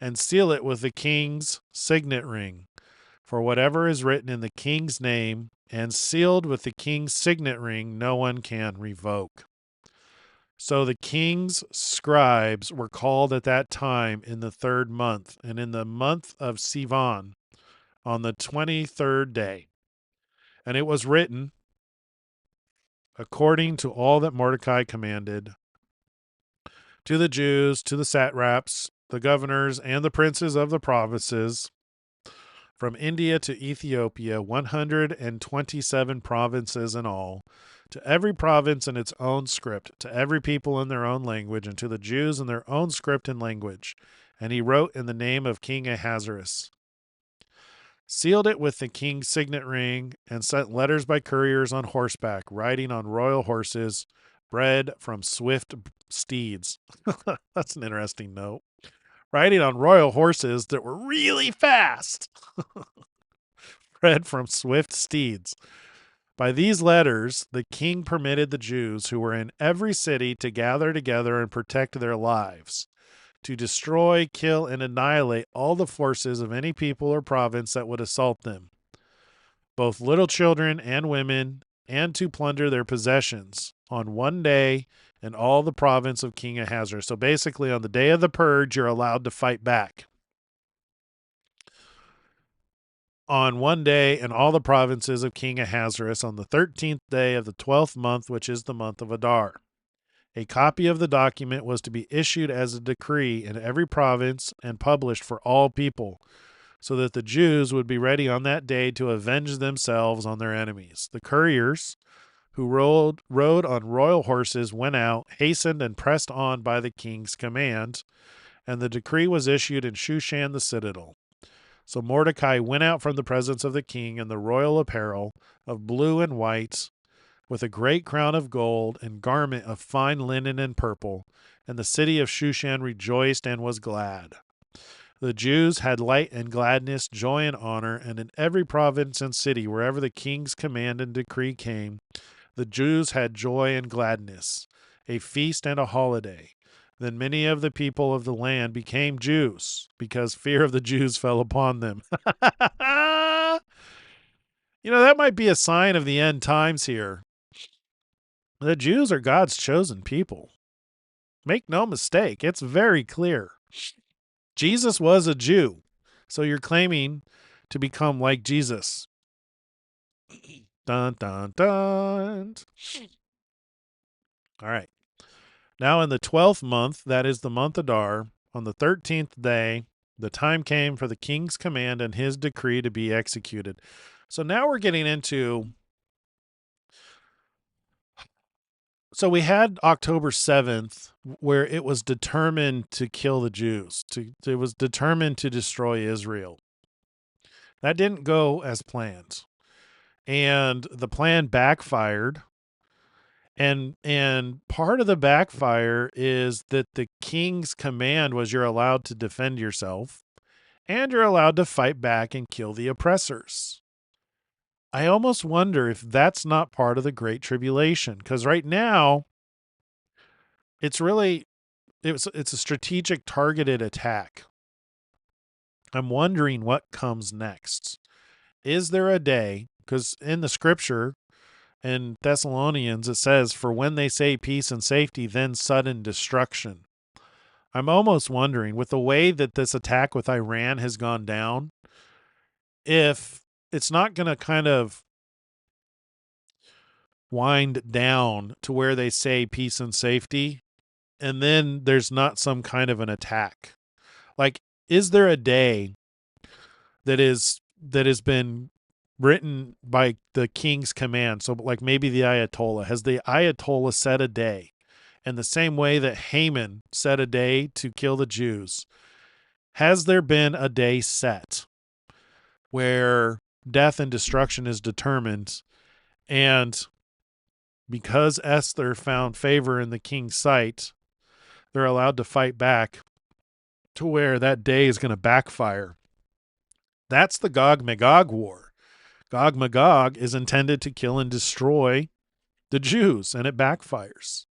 and seal it with the king's signet ring. For whatever is written in the king's name and sealed with the king's signet ring, no one can revoke." So the king's scribes were called at that time in the 3rd month, and in the month of Sivan, on the 23rd day. And it was written, according to all that Mordecai commanded, to the Jews, to the satraps, the governors, and the princes of the provinces, from India to Ethiopia, 127 provinces in all, to every province in its own script, to every people in their own language, and to the Jews in their own script and language. And he wrote in the name of King Ahasuerus, sealed it with the king's signet ring, and sent letters by couriers on horseback, riding on royal horses, bred from swift steeds. That's an interesting note. Riding on royal horses that were really fast, bred from swift steeds. By these letters, the king permitted the Jews who were in every city to gather together and protect their lives, to destroy, kill, and annihilate all the forces of any people or province that would assault them, both little children and women, and to plunder their possessions on one day in all the province of King Ahasuerus. So basically, on the day of the purge, you're allowed to fight back. On one day in all the provinces of King Ahasuerus, on the 13th day of the 12th month, which is the month of Adar. A copy of the document was to be issued as a decree in every province and published for all people, so that the Jews would be ready on that day to avenge themselves on their enemies. The couriers, who rode on royal horses, went out, hastened, and pressed on by the king's command, and the decree was issued in Shushan the citadel. So Mordecai went out from the presence of the king in the royal apparel of blue and white, with a great crown of gold and garment of fine linen and purple, and the city of Shushan rejoiced and was glad. The Jews had light and gladness, joy and honor, and in every province and city, wherever the king's command and decree came, the Jews had joy and gladness, a feast and a holiday. Then many of the people of the land became Jews, because fear of the Jews fell upon them. That might be a sign of the end times here. The Jews are God's chosen people. Make no mistake, it's very clear. Jesus was a Jew, so you're claiming to become like Jesus. Dun, dun, dun. All right. Now in the 12th month, that is the month Adar, on the 13th day, the time came for the king's command and his decree to be executed. So now we're getting into... So we had October 7th, where it was determined to kill the Jews. It was determined to destroy Israel. That didn't go as planned. And the plan backfired. And part of the backfire is that the king's command was you're allowed to defend yourself, and you're allowed to fight back and kill the oppressors. I almost wonder if that's not part of the Great Tribulation, because right now it's a strategic targeted attack. I'm wondering what comes next. Is there a day, because in the scripture in Thessalonians it says, for when they say peace and safety, then sudden destruction. I'm almost wondering, with the way that this attack with Iran has gone down, if it's not going to kind of wind down to where they say peace and safety, and then there's not some kind of an attack. Like, is there a day that has been written by the king's command? So like maybe the Ayatollah. Has the Ayatollah set a day? In the same way that Haman set a day to kill the Jews, has there been a day set where death and destruction is determined, and because Esther found favor in the king's sight, they're allowed to fight back to where that day is going to backfire? That's the Gog-Magog war. Gog-Magog is intended to kill and destroy the Jews, and it backfires.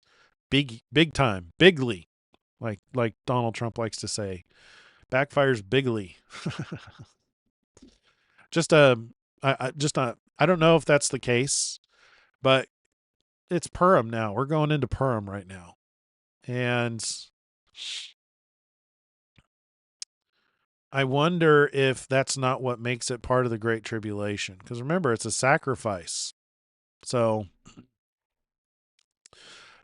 Big time, bigly, like Donald Trump likes to say. Backfires bigly. I don't know if that's the case, but it's Purim now. We're going into Purim right now. And I wonder if that's not what makes it part of the Great Tribulation. Because remember, it's a sacrifice. So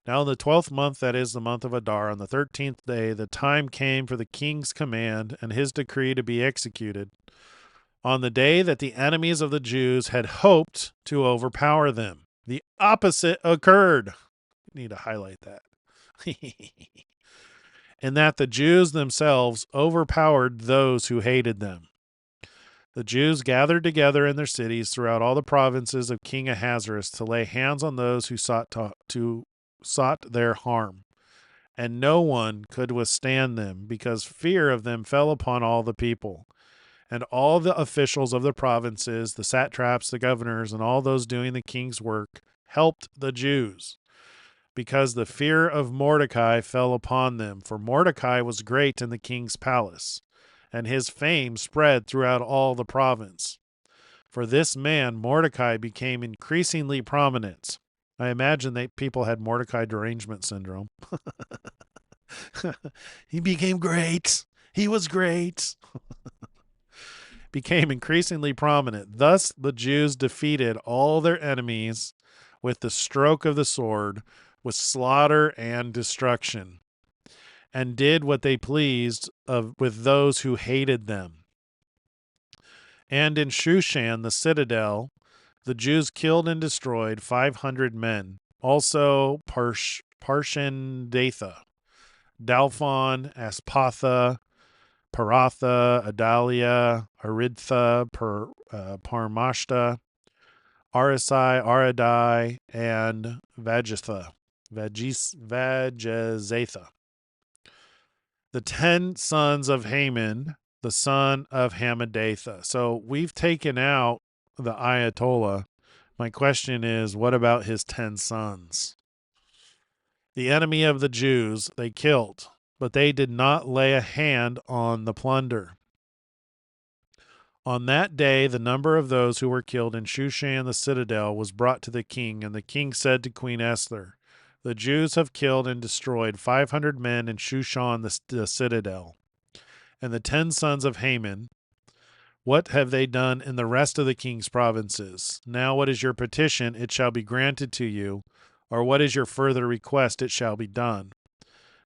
now in the 12th month, that is the month of Adar, on the 13th day, the time came for the king's command and his decree to be executed. on the day that the enemies of the Jews had hoped to overpower them. The opposite occurred. Need to highlight that. In that the Jews themselves overpowered those who hated them. The Jews gathered together in their cities throughout all the provinces of King Ahasuerus to lay hands on those who sought their harm. And no one could withstand them, because fear of them fell upon all the people. And all the officials of the provinces, the satraps, the governors, and all those doing the king's work helped the Jews, because the fear of Mordecai fell upon them. For Mordecai was great in the king's palace, and his fame spread throughout all the province. For this man, Mordecai, became increasingly prominent. I imagine that people had Mordecai derangement syndrome. He became great. He was great. Became increasingly prominent. Thus the Jews defeated all their enemies with the stroke of the sword, with slaughter and destruction, and did what they pleased with those who hated them. And in Shushan, the citadel, the Jews killed and destroyed 500 men. Also Parshandatha, Dalphon, Aspatha, Paratha, Adalia, Aridtha, Parmashta, Arisai, Aradai, and Vajazatha. The 10 sons of Haman, the son of Hammedatha. So we've taken out the Ayatollah. My question is, what about his 10 sons? The enemy of the Jews they killed, but they did not lay a hand on the plunder. On that day, the number of those who were killed in Shushan the citadel was brought to the king, and the king said to Queen Esther, "The Jews have killed and destroyed 500 men in Shushan the citadel. And the 10 sons of Haman, what have they done in the rest of the king's provinces? Now what is your petition? It shall be granted to you. Or what is your further request? It shall be done."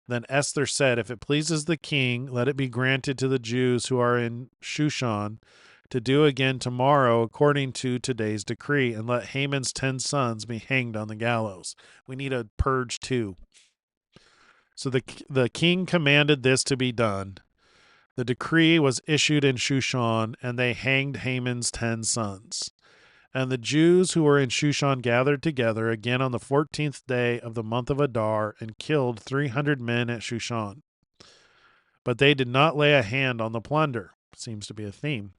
Then Esther said, "If it pleases the king, let it be granted to the Jews who are in Shushan to do again tomorrow according to today's decree, and let Haman's 10 sons be hanged on the gallows." We need a purge too. So the king commanded this to be done. The decree was issued in Shushan, and they hanged Haman's 10 sons. And the Jews who were in Shushan gathered together again on the 14th day of the month of Adar and killed 300 men at Shushan. But they did not lay a hand on the plunder. Seems to be a theme.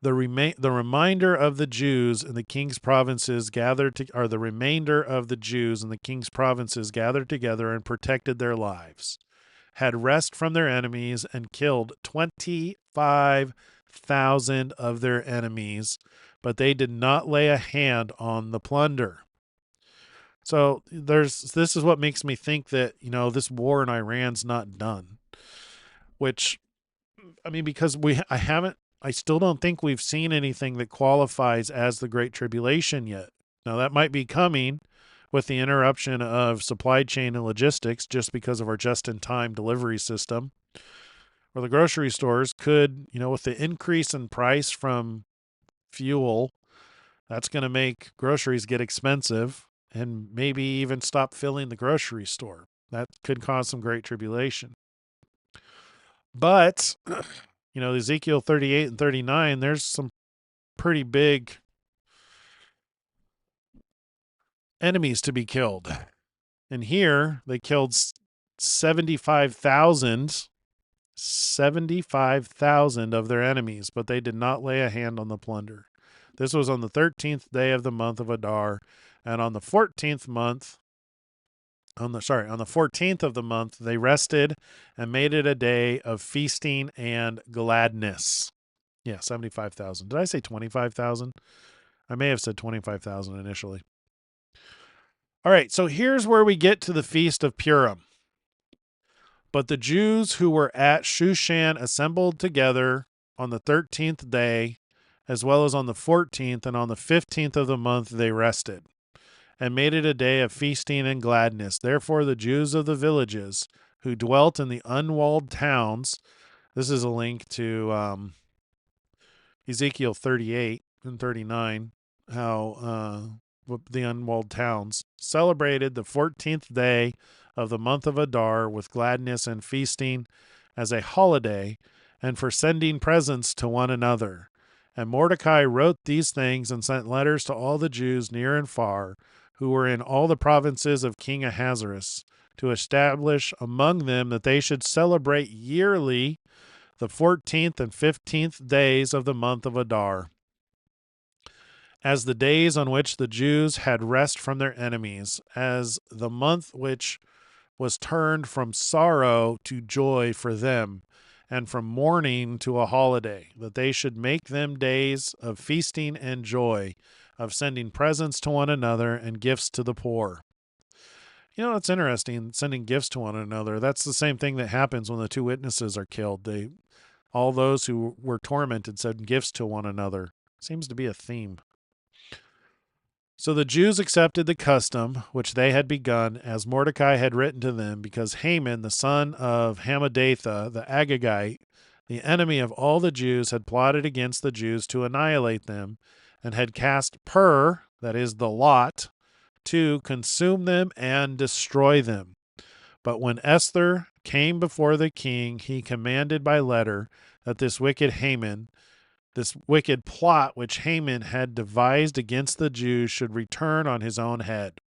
The remainder of the Jews in the king's provinces the remainder of the Jews in the king's provinces gathered together and protected their lives, had rest from their enemies, and killed 25,000 of their enemies, but they did not lay a hand on the plunder. So this is what makes me think that, this war in Iran's not done. Which, I mean, because I still don't think we've seen anything that qualifies as the Great Tribulation yet. Now that might be coming with the interruption of supply chain and logistics just because of our just-in-time delivery system. Or the grocery stores could, with the increase in price from fuel, that's going to make groceries get expensive and maybe even stop filling the grocery store. That could cause some great tribulation. But, Ezekiel 38 and 39, there's some pretty big enemies to be killed. And here they killed 75,000 of their enemies, but they did not lay a hand on the plunder. This was on the 13th day of the month of Adar, and on the 14th of the month, they rested and made it a day of feasting and gladness. Yeah, 75,000. Did I say 25,000? I may have said 25,000 initially. All right, so here's where we get to the Feast of Purim. But the Jews who were at Shushan assembled together on the 13th day, as well as on the 14th, and on the 15th of the month they rested, and made it a day of feasting and gladness. Therefore the Jews of the villages who dwelt in the unwalled towns, this is a link to Ezekiel 38 and 39, how the unwalled towns celebrated the 14th day of the month of Adar with gladness and feasting as a holiday, and for sending presents to one another. And Mordecai wrote these things and sent letters to all the Jews near and far, who were in all the provinces of King Ahasuerus, to establish among them that they should celebrate yearly the 14th and 15th days of the month of Adar, as the days on which the Jews had rest from their enemies, as the month which was turned from sorrow to joy for them, and from mourning to a holiday, that they should make them days of feasting and joy, of sending presents to one another and gifts to the poor. You know, it's interesting, sending gifts to one another. That's the same thing that happens when the two witnesses are killed. All those who were tormented sent gifts to one another. Seems to be a theme. So the Jews accepted the custom which they had begun, as Mordecai had written to them, because Haman, the son of Hammedatha, the Agagite, the enemy of all the Jews, had plotted against the Jews to annihilate them, and had cast Pur, that is the lot, to consume them and destroy them. But when Esther came before the king, he commanded by letter that this wicked plot which Haman had devised against the Jews should return on his own head,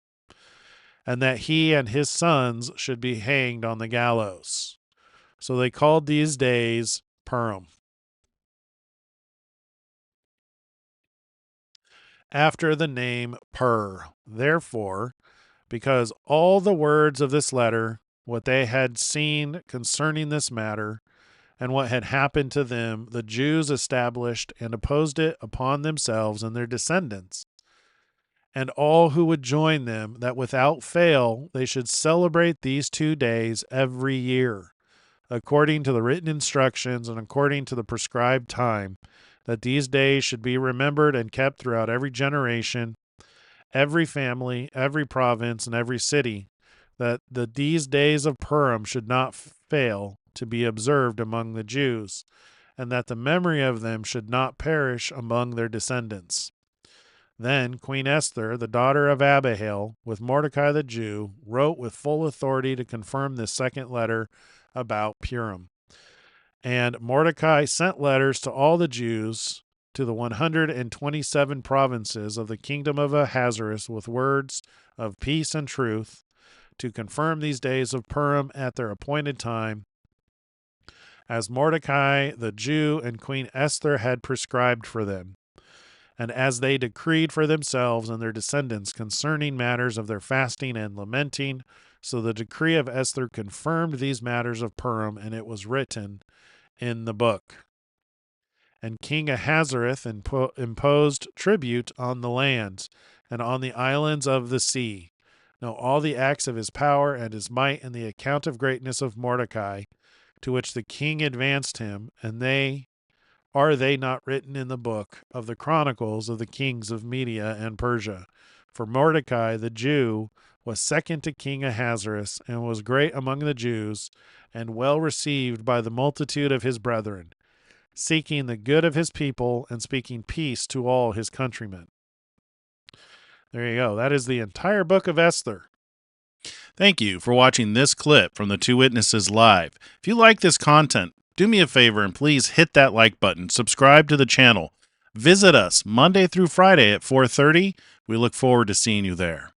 and that he and his sons should be hanged on the gallows. So they called these days Purim. After the name Pur. Therefore, because all the words of this letter, what they had seen concerning this matter, and what had happened to them, the Jews established and opposed it upon themselves and their descendants, and all who would join them, that without fail they should celebrate these 2 days every year, according to the written instructions and according to the prescribed time, that these days should be remembered and kept throughout every generation, every family, every province, and every city, that these days of Purim should not fail to be observed among the Jews, and that the memory of them should not perish among their descendants. Then Queen Esther, the daughter of Abihail, with Mordecai the Jew, wrote with full authority to confirm this second letter about Purim. And Mordecai sent letters to all the Jews, to the 127 provinces of the kingdom of Ahasuerus, with words of peace and truth, to confirm these days of Purim at their appointed time, as Mordecai the Jew and Queen Esther had prescribed for them, and as they decreed for themselves and their descendants concerning matters of their fasting and lamenting. So the decree of Esther confirmed these matters of Purim, and it was written in the book. And King Ahasuerus imposed tribute on the lands and on the islands of the sea. Now all the acts of his power and his might, and the account of greatness of Mordecai, to which the king advanced him, and are they not written in the book of the chronicles of the kings of Media and Persia? For Mordecai the Jew was second to King Ahasuerus, and was great among the Jews, and well received by the multitude of his brethren, seeking the good of his people, and speaking peace to all his countrymen. There you go. That is the entire book of Esther. Thank you for watching this clip from the Two Witnesses Live. If you like this content, do me a favor and please hit that like button. Subscribe to the channel. Visit us Monday through Friday at 4:30. We look forward to seeing you there.